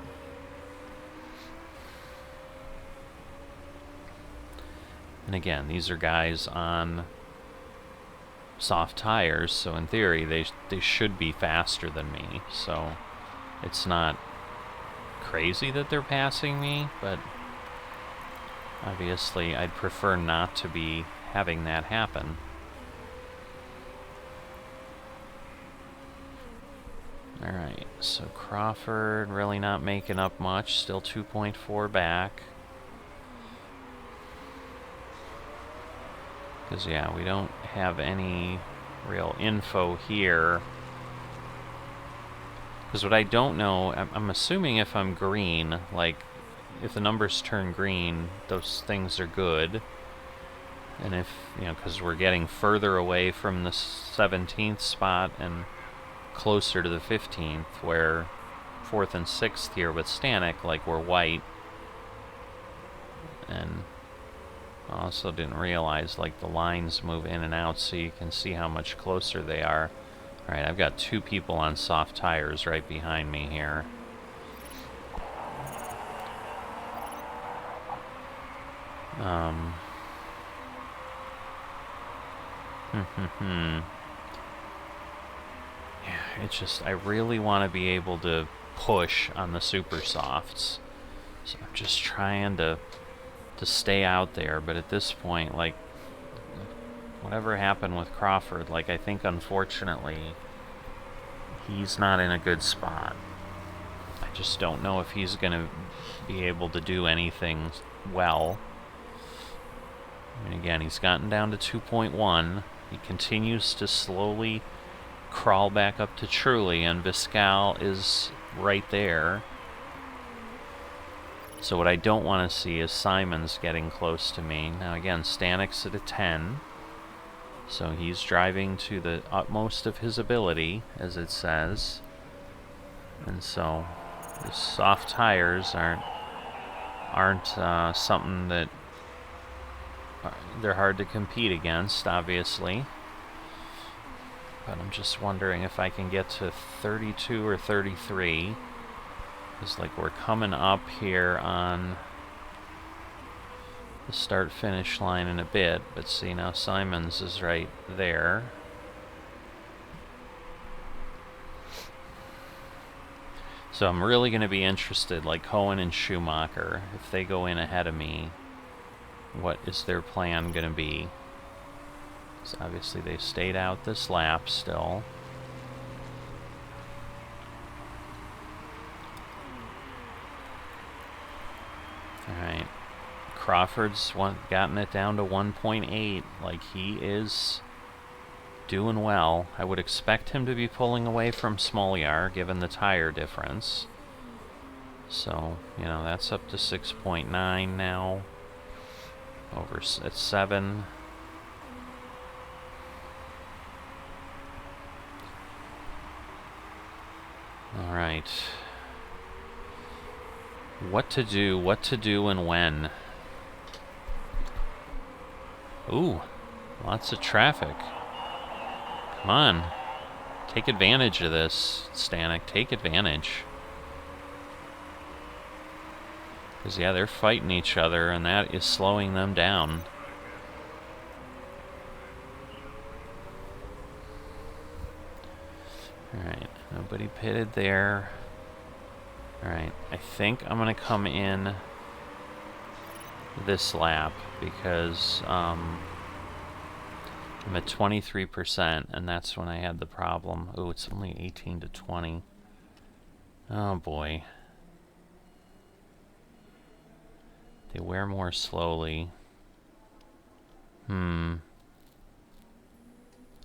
and again, these are guys on soft tires, so in theory they should be faster than me, so it's not crazy that they're passing me, but obviously I'd prefer not to be having that happen. Alright, so Crawford really not making up much, still 2.4 back. Because, yeah, we don't have any real info here. Because what I don't know, I'm assuming if I'm green, like, if the numbers turn green, those things are good. And if, you know, because we're getting further away from the 17th spot and closer to the 15th, where 4th and 6th here with Stanek, like, we're white. And I also didn't realize, like, the lines move in and out so you can see how much closer they are. Alright, I've got two people on soft tires right behind me here. Yeah, it's just, I really want to be able to push on the super softs. So I'm just trying to stay out there, but at this point, like, whatever happened with Crawford, like, I think unfortunately he's not in a good spot. I just don't know if he's gonna be able to do anything well. I mean, again, he's gotten down to 2.1. He continues to slowly crawl back up to Truly, and Viscal is right there. So what I don't want to see is Simons getting close to me. Now again, Stanek's at a 10. So he's driving to the utmost of his ability, as it says. And so the soft tires aren't something that they're hard to compete against, obviously. But I'm just wondering if I can get to 32 or 33. It's like we're coming up here on the start-finish line in a bit, but see, now Simons is right there. So I'm really going to be interested, like Cohen and Schumacher, if they go in ahead of me, what is their plan going to be? So obviously they stayed out this lap still. Alright, Crawford's gotten it down to 1.8, like he is doing well. I would expect him to be pulling away from Smolyar, given the tire difference. So, you know, that's up to 6.9 now, over at 7. Alright. What to do and when. Ooh, lots of traffic. Come on. Take advantage of this, Stanek. Take advantage. Because, yeah, they're fighting each other, and that is slowing them down. Alright, nobody pitted there. Alright, I think I'm going to come in this lap because I'm at 23%, and that's when I had the problem. Oh, it's only 18 to 20. Oh boy. They wear more slowly.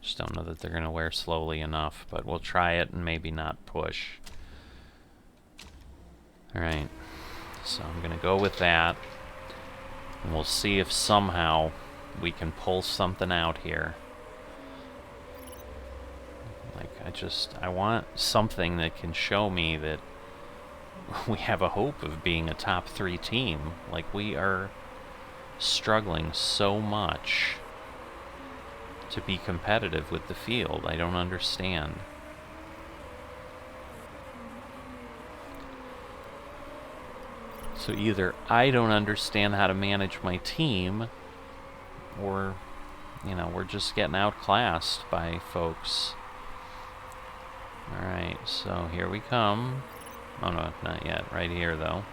Just don't know that they're going to wear slowly enough, but we'll try it and maybe not push. Alright, so I'm going to go with that. And we'll see if somehow we can pull something out here. Like, I want something that can show me that we have a hope of being a top 3 team. Like, we are struggling so much to be competitive with the field. I don't understand. So either I don't understand how to manage my team, or, you know, we're just getting outclassed by folks. Alright, so here we come. Oh no, not yet. Right here, though.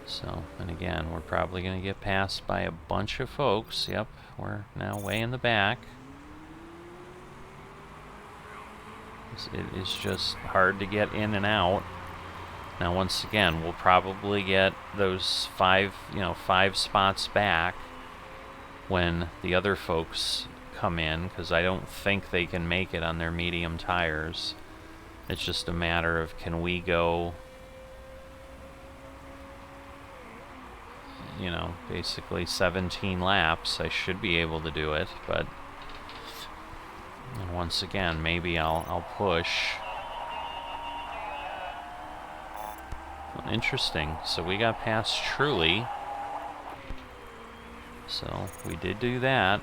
So, and again, we're probably going to get passed by a bunch of folks. Yep, we're now way in the back. It is just hard to get in and out. Now, once again, we'll probably get those 5 spots back when the other folks come in, because I don't think they can make it on their medium tires. It's just a matter of, can we go, you know, basically 17 laps. I should be able to do it, but and once again, maybe I'll push. Well, interesting. So we got past Truly. So we did do that.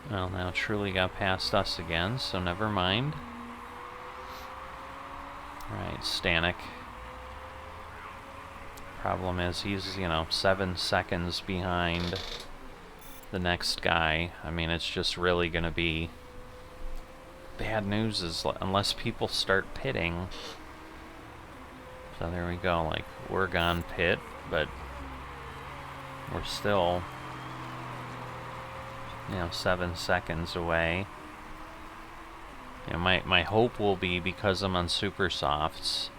Well, now Truly got past us again, so never mind. Alright, Stanek. Problem is, he's, you know, 7 seconds behind the next guy. I mean, it's just really going to be bad news is unless people start pitting. So there we go, like, we're gone pit, but we're still, you know, 7 seconds away. You know, my hope will be, because I'm on super softs,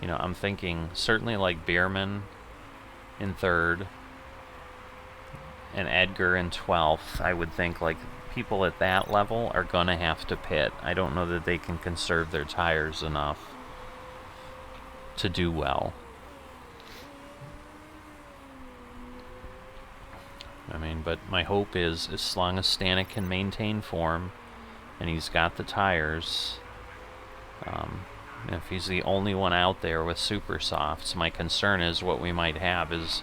you know, I'm thinking certainly like Bierman in 3rd and Edgar in 12th. I would think like people at that level are gonna have to pit. I don't know that they can conserve their tires enough to do well. I mean, but my hope is, as long as Stanek can maintain form and he's got the tires, if he's the only one out there with super softs, my concern is what we might have is,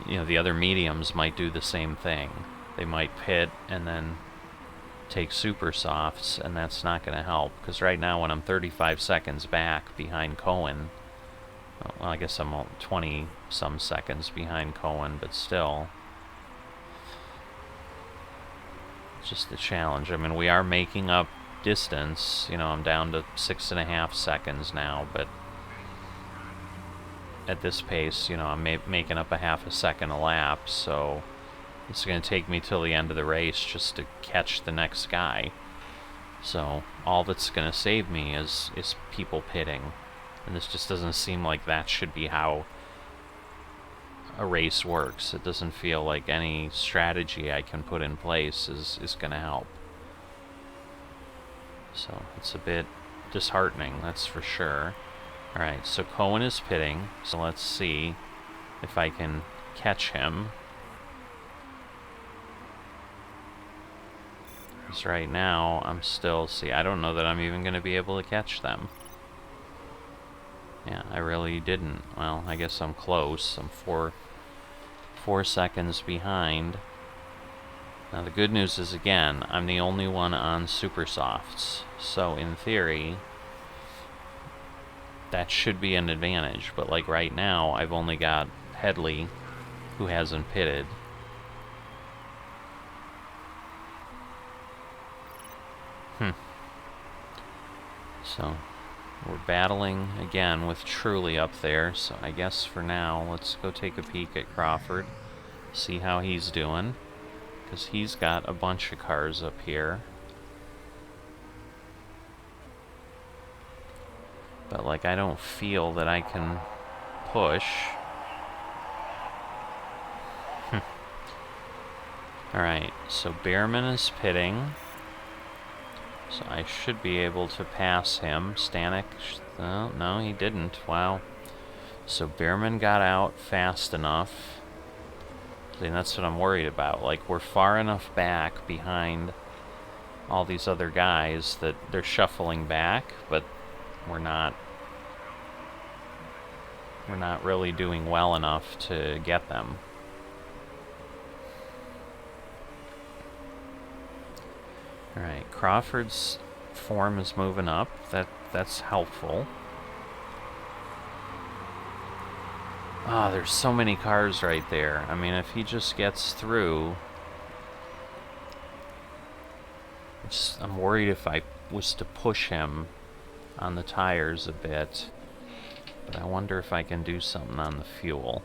you know, the other mediums might do the same thing. They might pit and then take super softs, and that's not going to help, because right now when I'm 35 seconds back behind Cohen, well, I guess I'm 20 some seconds behind Cohen, but still, it's just a challenge. I mean, we are making up distance. You know, I'm down to 6.5 seconds now, but at this pace, you know, I'm making up a half a second a lap, so it's going to take me till the end of the race just to catch the next guy. So all that's going to save me is people pitting, and this just doesn't seem like that should be how a race works. It doesn't feel like any strategy I can put in place is going to help. So it's a bit disheartening, that's for sure. Alright, so Cohen is pitting, so let's see if I can catch him. Because right now, I'm still, I don't know that I'm even going to be able to catch them. Yeah, I really didn't. Well, I guess I'm close. I'm 4 seconds behind. Now the good news is, again, I'm the only one on super softs. So in theory, that should be an advantage. But like right now, I've only got Headley, who hasn't pitted. So we're battling again with Truly up there. So I guess for now, let's go take a peek at Crawford, see how he's doing, because he's got a bunch of cars up here. But, like, I don't feel that I can push. Alright, so Behrman is pitting. So I should be able to pass him. Stanek, oh, no, he didn't. Wow. So Behrman got out fast enough. See, that's what I'm worried about. Like, we're far enough back behind all these other guys that they're shuffling back, but we're not really doing well enough to get them. Alright, Crawford's form is moving up. That's helpful. Ah, there's so many cars right there. I mean, if he just gets through... I'm worried if I was to push him on the tires a bit. But I wonder if I can do something on the fuel.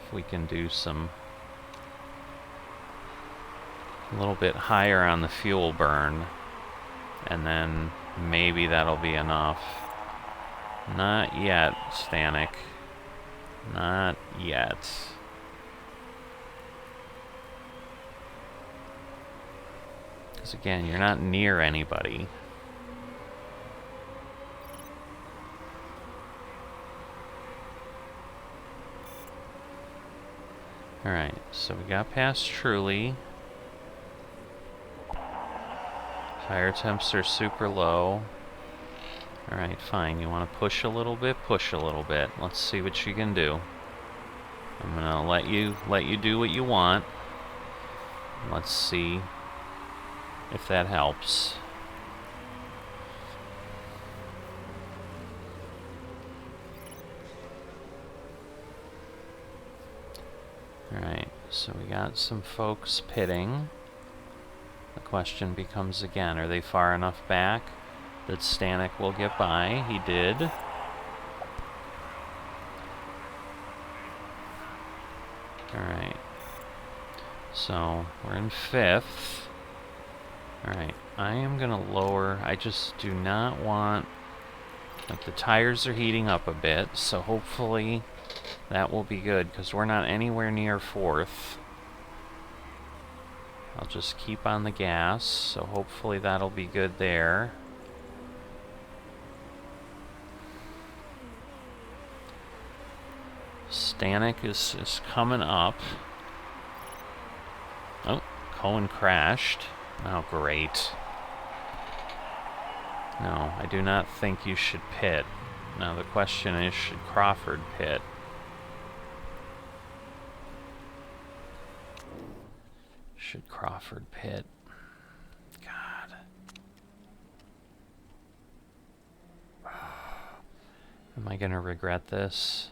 If we can do some... a little bit higher on the fuel burn. And then maybe that'll be enough. Not yet, Stanek. Not yet. Because again, you're not near anybody. Alright, so we got past Truly. Tire temps are super low. Alright, fine. You want to push a little bit? Push a little bit. Let's see what you can do. I'm gonna let you do what you want. Let's see if that helps. Alright, so we got some folks pitting. The question becomes again, are they far enough back that Stanek will get by? He did. Alright. So, we're in 5th. Alright, I am gonna lower... I just do not want... like, the tires are heating up a bit, so hopefully that will be good, because we're not anywhere near 4th. I'll just keep on the gas, so hopefully that'll be good there. Stanek is coming up. Oh, Cohen crashed. Oh, great. No, I do not think you should pit. Now the question is, should Crawford pit? Should Crawford pit? God. Am I gonna regret this?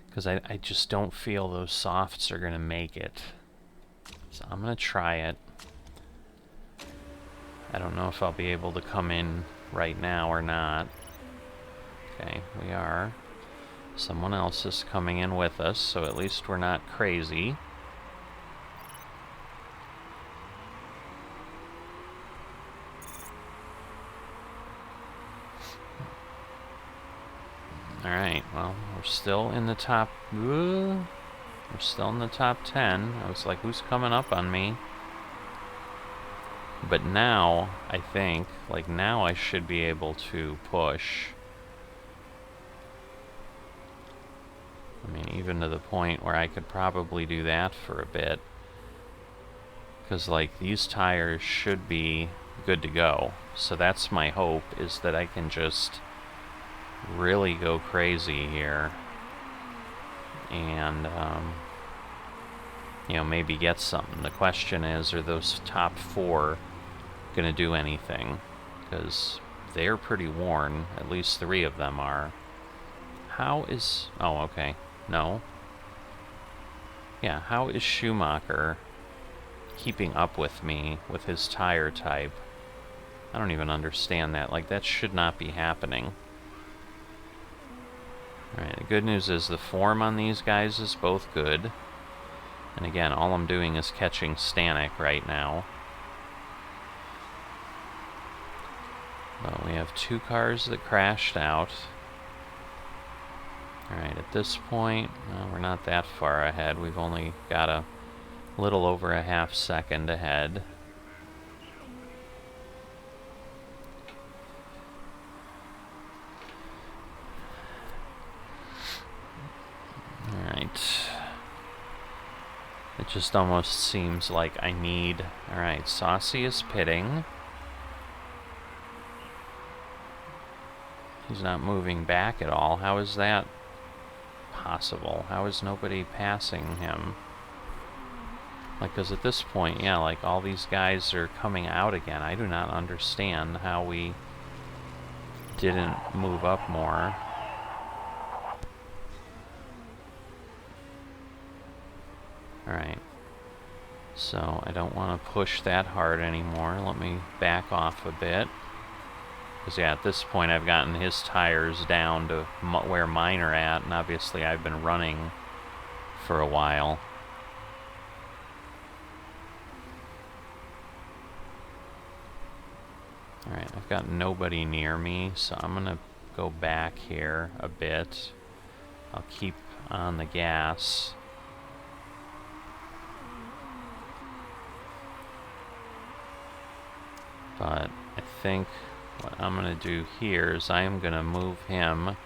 Because I just don't feel those softs are gonna make it. So I'm gonna try it. I don't know if I'll be able to come in right now or not. Okay, we are. Someone else is coming in with us, so at least we're not crazy. Alright, well, we're still in the top... we're still in the top 10. I was like, who's coming up on me? But now, I think, like now I should be able to push. I mean, even to the point where I could probably do that for a bit. Because, like, these tires should be good to go. So that's my hope, is that I can just really go crazy here. And, you know, maybe get something. The question is, are those top 4 gonna do anything? Because they're pretty worn. At least 3 of them are. How is... oh, okay. No. Yeah, how is Schumacher keeping up with me with his tire type? I don't even understand that. Like, that should not be happening. Alright, the good news is the form on these guys is both good. And again, all I'm doing is catching Stanek right now. But we have 2 cars that crashed out. Alright, at this point, we're not that far ahead. We've only got a little over a half second ahead. Alright. It just almost seems like I need... Alright, Saucy is pitting. He's not moving back at all. How is that possible? How is nobody passing him? Like, because at this point, yeah, like, all these guys are coming out again. I do not understand how we didn't move up more. Alright. So, I don't want to push that hard anymore. Let me back off a bit. Because, yeah, at this point I've gotten his tires down to where mine are at, and obviously I've been running for a while. Alright, I've got nobody near me, so I'm going to go back here a bit. I'll keep on the gas. But I think what I'm going to do here is I am going to move him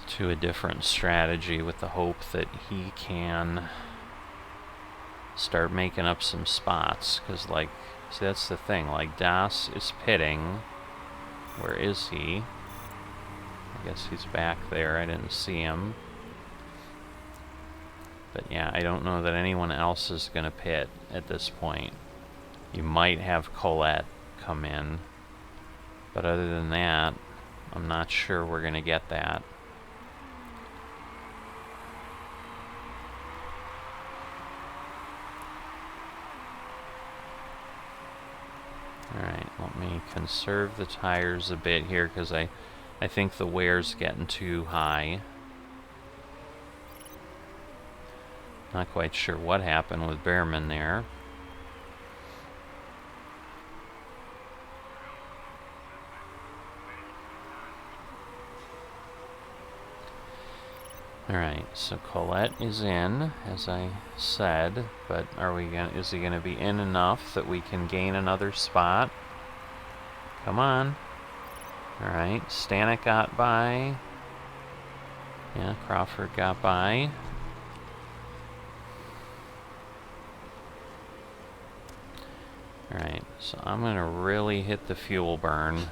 to a different strategy with the hope that he can start making up some spots. Because, like, see, that's the thing. Like, Das is pitting. Where is he? I guess he's back there. I didn't see him. But yeah, I don't know that anyone else is going to pit at this point. You might have Colette come in, but other than that, I'm not sure we're going to get that. Alright, let me conserve the tires a bit here, because I think the wear's getting too high. Not quite sure what happened with Behrman there. Alright, so Colette is in, as I said, but is he gonna be in enough that we can gain another spot? Come on. Alright, Stanek got by. Yeah, Crawford got by. Alright, so I'm gonna really hit the fuel burn,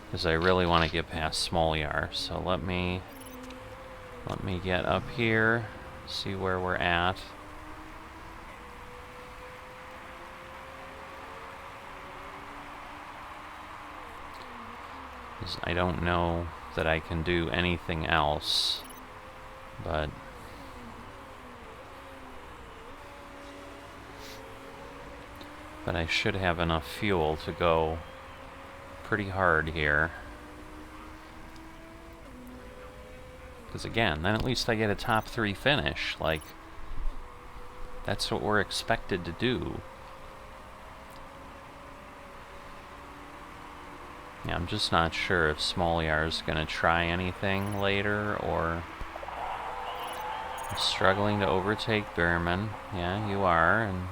because I really want to get past Smolyar. So let me get up here, see where we're at. I don't know that I can do anything else, but I should have enough fuel to go pretty hard here. Because again, then at least I get a top 3 finish. Like, that's what we're expected to do. Yeah, I'm just not sure if Smolyar is going to try anything later, or... I'm struggling to overtake Behrman. Yeah, you are, and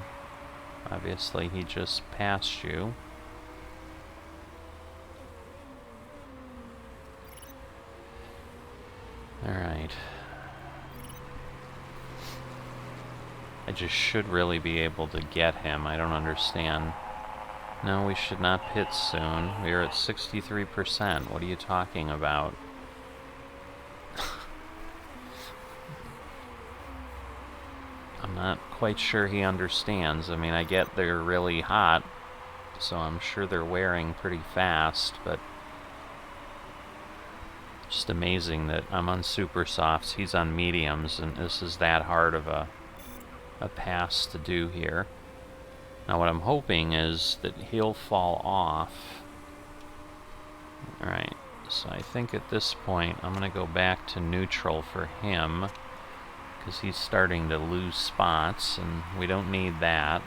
obviously he just passed you. Alright. I just should really be able to get him. I don't understand. No, we should not pit soon. We are at 63%. What are you talking about? I'm not quite sure he understands. I mean, I get they're really hot, so I'm sure they're wearing pretty fast, but just amazing that I'm on super softs, he's on mediums, and this is that hard of a pass to do here. Now what I'm hoping is that he'll fall off. Alright, so I think at this point I'm going to go back to neutral for him, because he's starting to lose spots, and we don't need that.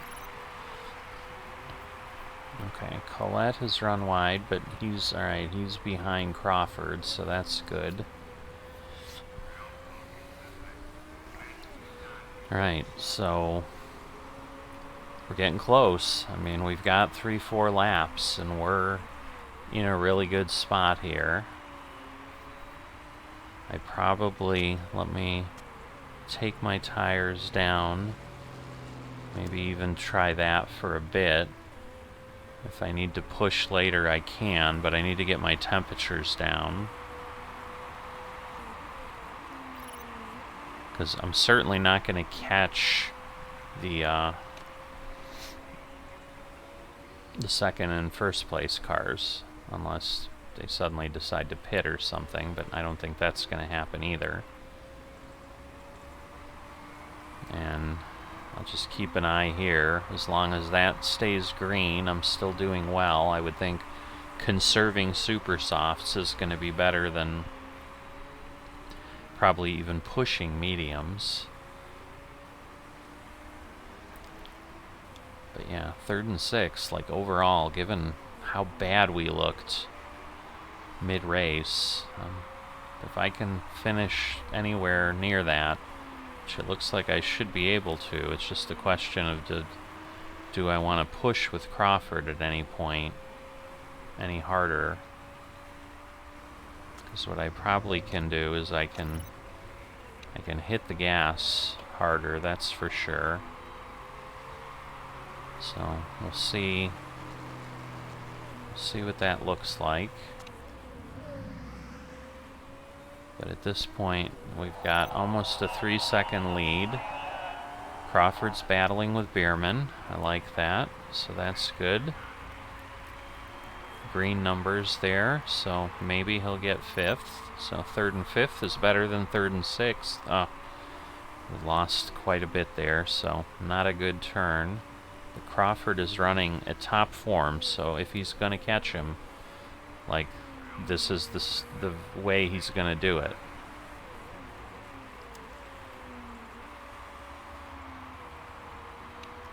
Okay, Colette has run wide, but he's alright, he's behind Crawford, so that's good. Alright, so we're getting close. I mean, we've got 3-4 laps, and we're in a really good spot here. I probably, let me take my tires down, maybe even try that for a bit. If I need to push later, I can, but I need to get my temperatures down. Because I'm certainly not going to catch the second and first place cars, unless they suddenly decide to pit or something, but I don't think that's going to happen either. And I'll just keep an eye here. As long as that stays green, I'm still doing well. I would think conserving super softs is going to be better than probably even pushing mediums. But yeah, 3rd and 6, like overall, given how bad we looked mid-race, if I can finish anywhere near that, which it looks like I should be able to, it's just a question of do I want to push with Crawford at any point any harder? Because what I probably can do is I can hit the gas harder, that's for sure. So we'll see what that looks like. But at this point, we've got almost a 3-second lead. Crawford's battling with Bierman. I like that, so that's good. Green numbers there, so maybe he'll get 5th. So 3rd and 5th is better than 3rd and 6th. Oh, we lost quite a bit there, so not a good turn. But Crawford is running at top form, so if he's going to catch him, like, this is the way he's going to do it.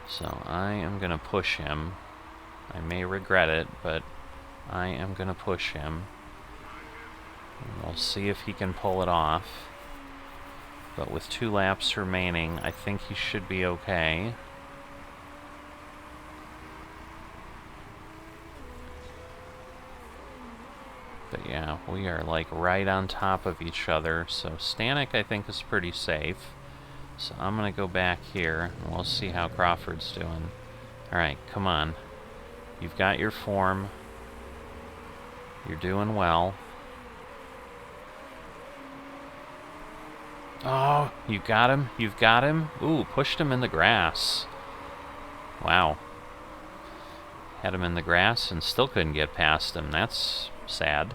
So I am going to push him. I may regret it, but I am going to push him. And we'll see if he can pull it off. But with 2 laps remaining, I think he should be okay. But yeah, we are like right on top of each other. So Stanek, I think, is pretty safe. So I'm going to go back here, and we'll see how Crawford's doing. Alright, come on. You've got your form. You're doing well. Oh, you got him? You've got him? Ooh, pushed him in the grass. Wow. Had him in the grass and still couldn't get past him. That's sad.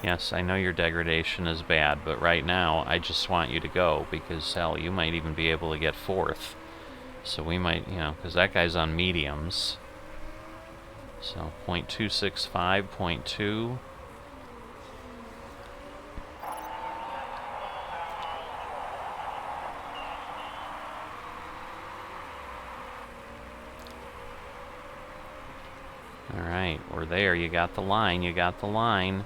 Yes, I know your degradation is bad, but right now I just want you to go because, hell, you might even be able to get 4th. So we might, you know, because that guy's on mediums. So 0.265, 0.2. Alright, we're there. You got the line, you got the line.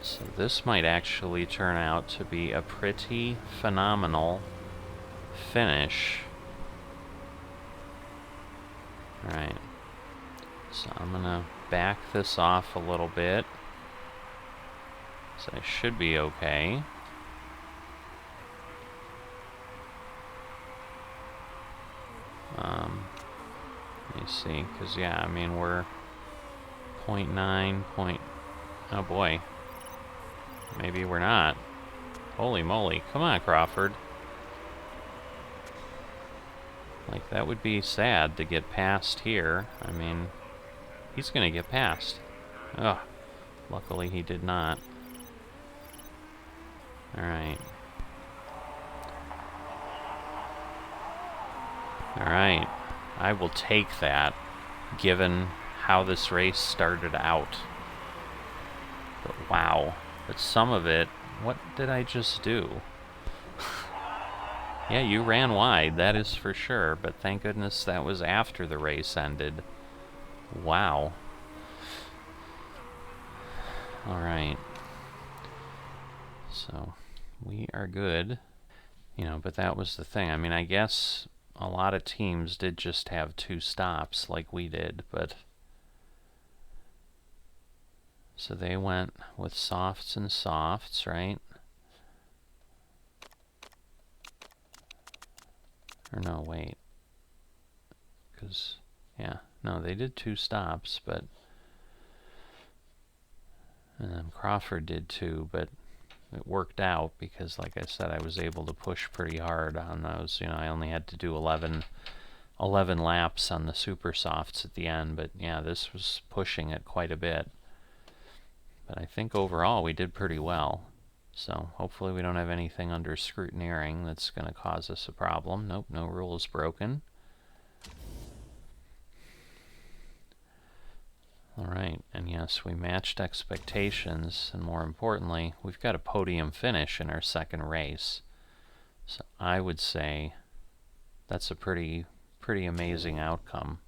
So this might actually turn out to be a pretty phenomenal finish. Alright, so I'm gonna back this off a little bit. So I should be okay. Let me see, because yeah, I mean we're 0.9, oh boy. Maybe we're not. Holy moly. Come on, Crawford. Like, that would be sad to get past here. I mean, he's gonna get past. Ugh. Luckily he did not. Alright. Alright. I will take that, given how this race started out. But Wow. But some of it, what did I just do? Yeah, you ran wide, that is for sure, but thank goodness that was after the race ended. Wow. Alright. So, we are good. You know, but that was the thing. I mean, I guess a lot of teams did just have 2 stops like we did, but... So they went with softs and softs, right? Or no, wait. Because, yeah, no, they did 2 stops, but... And then Crawford did 2, but it worked out because, like I said, I was able to push pretty hard on those. You know, I only had to do 11 laps on the super softs at the end, but yeah, this was pushing it quite a bit. But I think overall we did pretty well. So hopefully we don't have anything under scrutineering that's going to cause us a problem. Nope, no rule is broken. Alright, and yes, we matched expectations, and more importantly, we've got a podium finish in our second race. So I would say that's a pretty amazing outcome.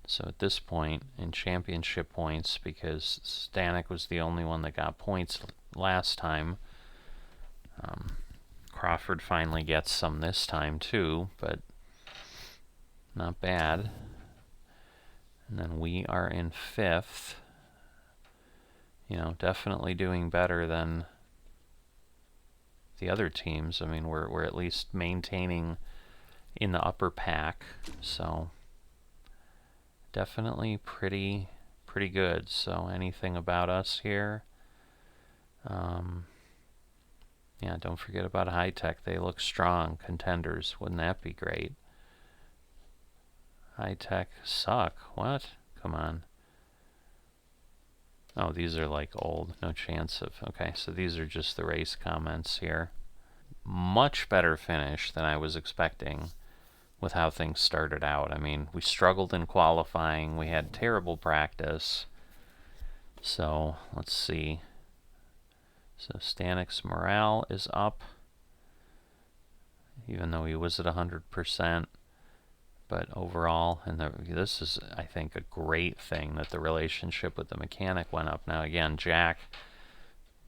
So at this point, in championship points, because Stanek was the only one that got points last time, Crawford finally gets some this time too, but not bad. And then we are in 5th. You know, definitely doing better than the other teams. I mean, we're at least maintaining in the upper pack, so definitely pretty good. So anything about us here? Yeah, don't forget about High Tech. They look strong contenders. Wouldn't that be great? High Tech suck. What? Come on. Oh, these are like old. No chance of... Okay, so these are just the race comments here. Much better finish than I was expecting with how things started out. I mean, we struggled in qualifying. We had terrible practice. So, let's see. So, Stanek's morale is up, even though he was at 100%. But overall, and this is, I think, a great thing that the relationship with the mechanic went up. Now, again, Jack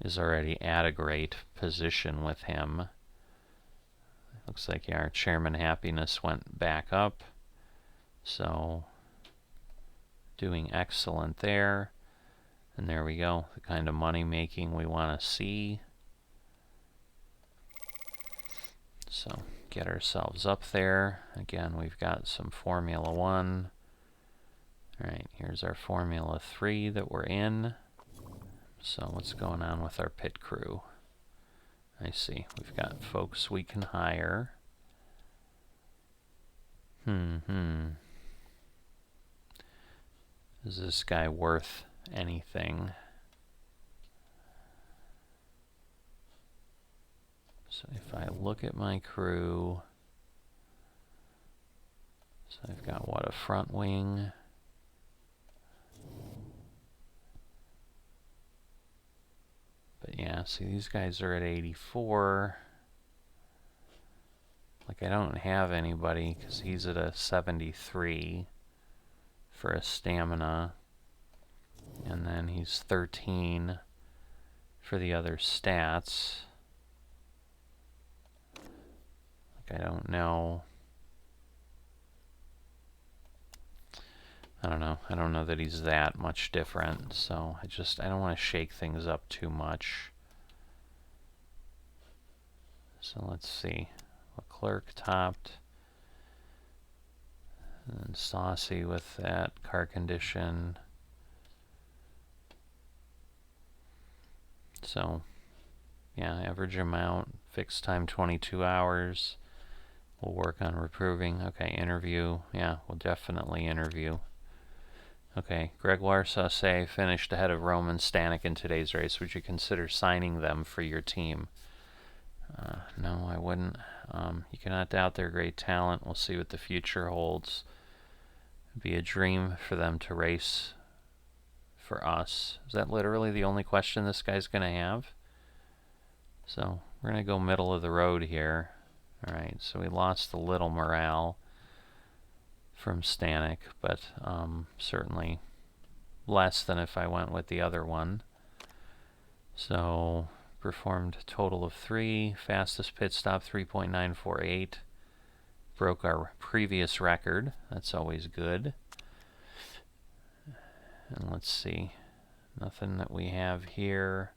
is already at a great position with him. Looks like our chairman happiness went back up. So, doing excellent there. And there we go, the kind of money making we want to see. So, get ourselves up there. Again, we've got some Formula 1. Alright, here's our Formula 3 that we're in. So, what's going on with our pit crew? I see, we've got folks we can hire. Is this guy worth anything? So if I look at my crew, so I've got what, a front wing? But yeah, see, these guys are at 84. Like, I don't have anybody because he's at a 73 for a stamina. And then he's 13 for the other stats. Like, I don't know. I don't know. I don't know that he's that much different. So I don't want to shake things up too much. So let's see. Leclerc topped. And then Saucy with that car condition. So, yeah, average amount, fixed time 22 hours. We'll work on reproving. Okay, interview. Yeah, we'll definitely interview. Okay, Gregoire Sauce finished ahead of Roman Stanek in today's race. Would you consider signing them for your team? No, I wouldn't. You cannot doubt their great talent. We'll see what the future holds. It'd be a dream for them to race for us. Is that literally the only question this guy's going to have? So we're going to go middle of the road here. Alright, so we lost a little morale from Stanek, but certainly less than if I went with the other one. So performed a total of 3, fastest pit stop 3.948. Broke our previous record. That's always good. And let's see, nothing that we have here.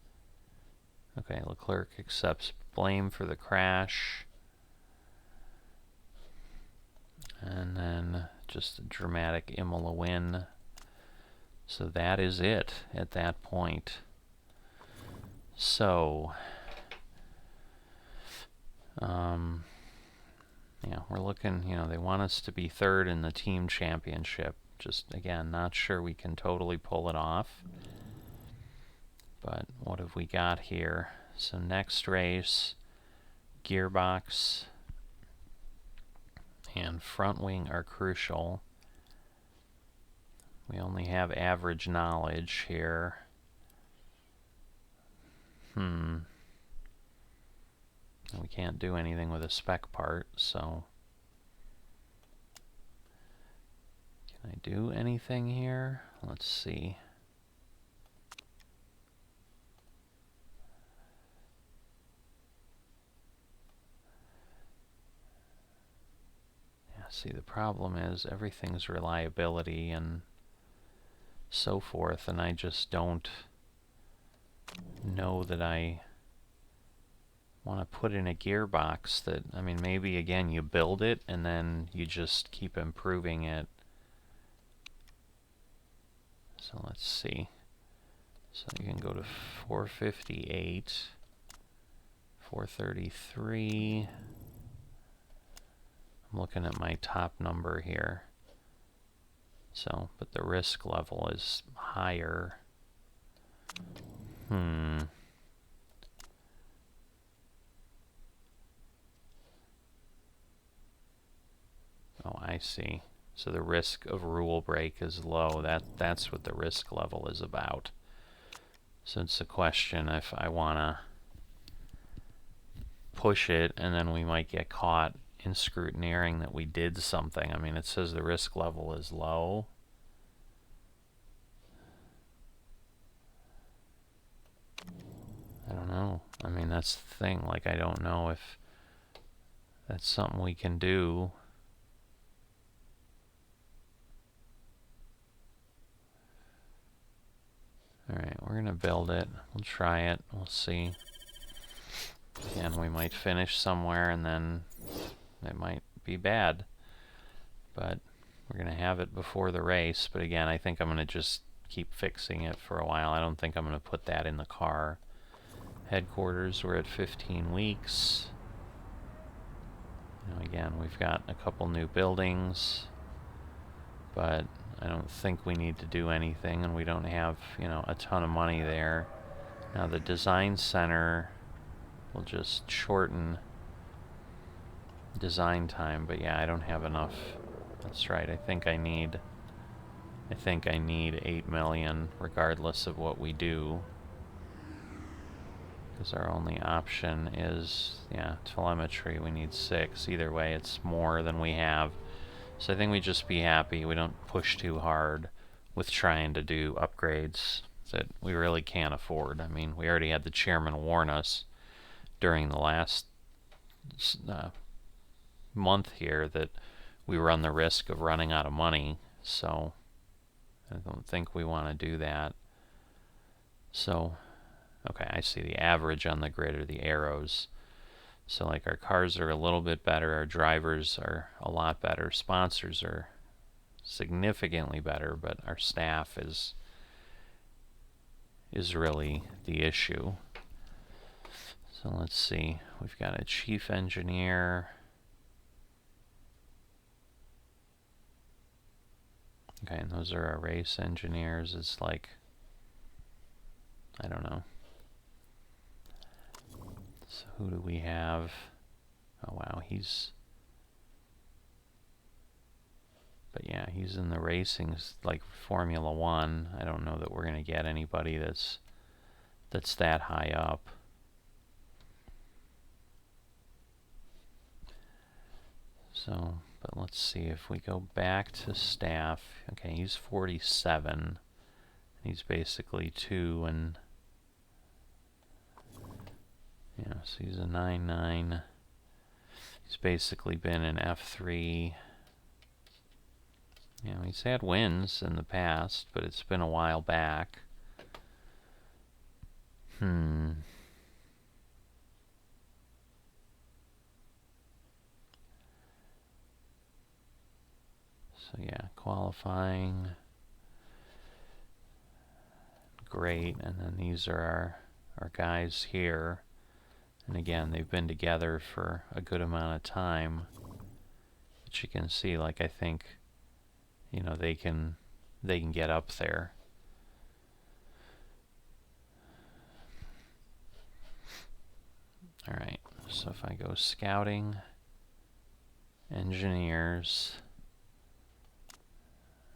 Okay, Leclerc accepts blame for the crash. And then just a dramatic IMOLA win. So that is it at that point. So, yeah, we're looking, you know, they want us to be third in the team championship. Just, again, not sure we can totally pull it off. But what have we got here? So next race, gearbox and front wing are crucial. We only have average knowledge here. We can't do anything with a spec part, so can I do anything here? Let's see. Yeah, see, the problem is everything's reliability and so forth, and I just don't know that I want to put in a gearbox that, I mean, maybe again you build it and then you just keep improving it. So let's see. So you can go to 458, 433. I'm looking at my top number here. So, but the risk level is higher. Oh, I see. So the risk of rule break is low. That's what the risk level is about. So it's a question if I want to push it and then we might get caught in scrutineering that we did something. I mean, it says the risk level is low. I don't know. I mean, that's the thing. Like, I don't know if that's something we can do. Alright, we're going to build it. We'll try it. We'll see. And we might finish somewhere and then it might be bad. But we're going to have it before the race. But again, I think I'm going to just keep fixing it for a while. I don't think I'm going to put that in the car. Headquarters, we're at 15 weeks. You know, again, we've got a couple new buildings. But I don't think we need to do anything, and we don't have, you know, a ton of money there. Now the design center will just shorten design time, but yeah, I don't have enough. That's right. I think I need 8 million regardless of what we do, because our only option is, yeah, telemetry. We need 6. Either way, it's more than we have. So I think we just be happy we don't push too hard with trying to do upgrades that we really can't afford. I mean, we already had the chairman warn us during the last month here that we run the risk of running out of money, so I don't think we want to do that. So, okay, I see the average on the grid are the arrows. So like our cars are a little bit better, our drivers are a lot better, sponsors are significantly better, but our staff is really the issue. So let's see, we've got a chief engineer. Okay, and those are our race engineers. It's like, I don't know. So who do we have? Oh wow, he's But yeah, he's in the racings like Formula One. I don't know that we're going to get anybody that's that high up. So, but let's see if we go back to staff. Okay, he's 47. He's basically 2 and yeah, so he's a 9-9. He's basically been in F3. You know, he's had wins in the past, but it's been a while back. So yeah, qualifying. Great, and then these are our guys here. And again, they've been together for a good amount of time. But you can see, like, I think, you know, they can get up there. All right, so if I go scouting, engineers,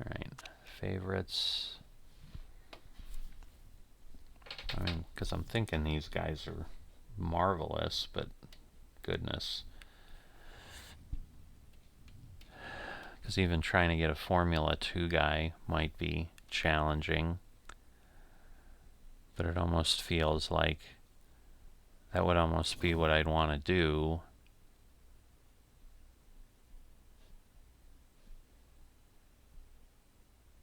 all right, favorites. I mean, because I'm thinking these guys are marvelous, but goodness. Because even trying to get a Formula 2 guy might be challenging. But it almost feels like that would almost be what I'd want to do.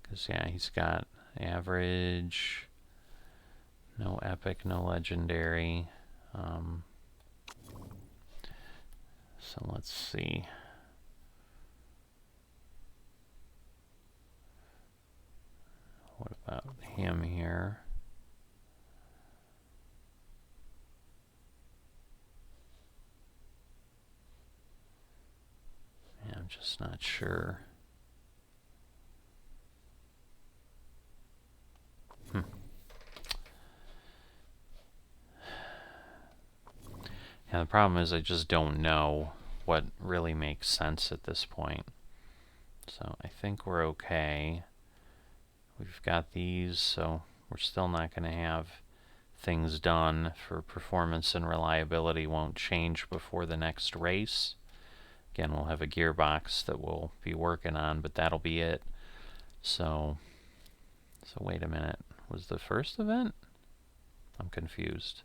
Because, yeah, he's got average, no epic, no legendary. So let's see. What about him here? Yeah, I'm just not sure. Yeah, the problem is I just don't know what really makes sense at this point. So I think we're okay. We've got these, so we're still not going to have things done for performance and reliability won't change before the next race. Again, we'll have a gearbox that we'll be working on, but that'll be it. So wait a minute. Was the first event? I'm confused.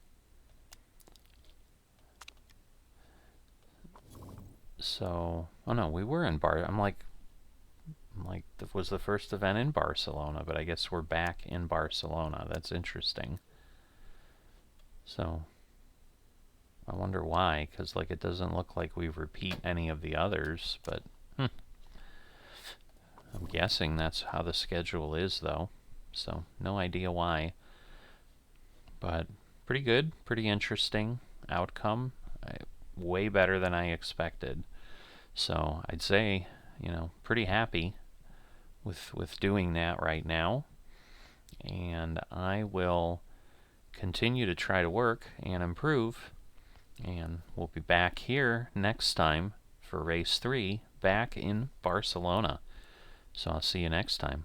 So, oh no, we were in I'm like, was the first event in Barcelona, but I guess we're back in Barcelona. That's interesting. So, I wonder why, because like it doesn't look like we repeat any of the others, but I'm guessing that's how the schedule is, though. So, no idea why. But pretty good, pretty interesting outcome. Way better than I expected. So I'd say, you know, pretty happy with doing that right now. And I will continue to try to work and improve. And we'll be back here next time for race 3 back in Barcelona. So I'll see you next time.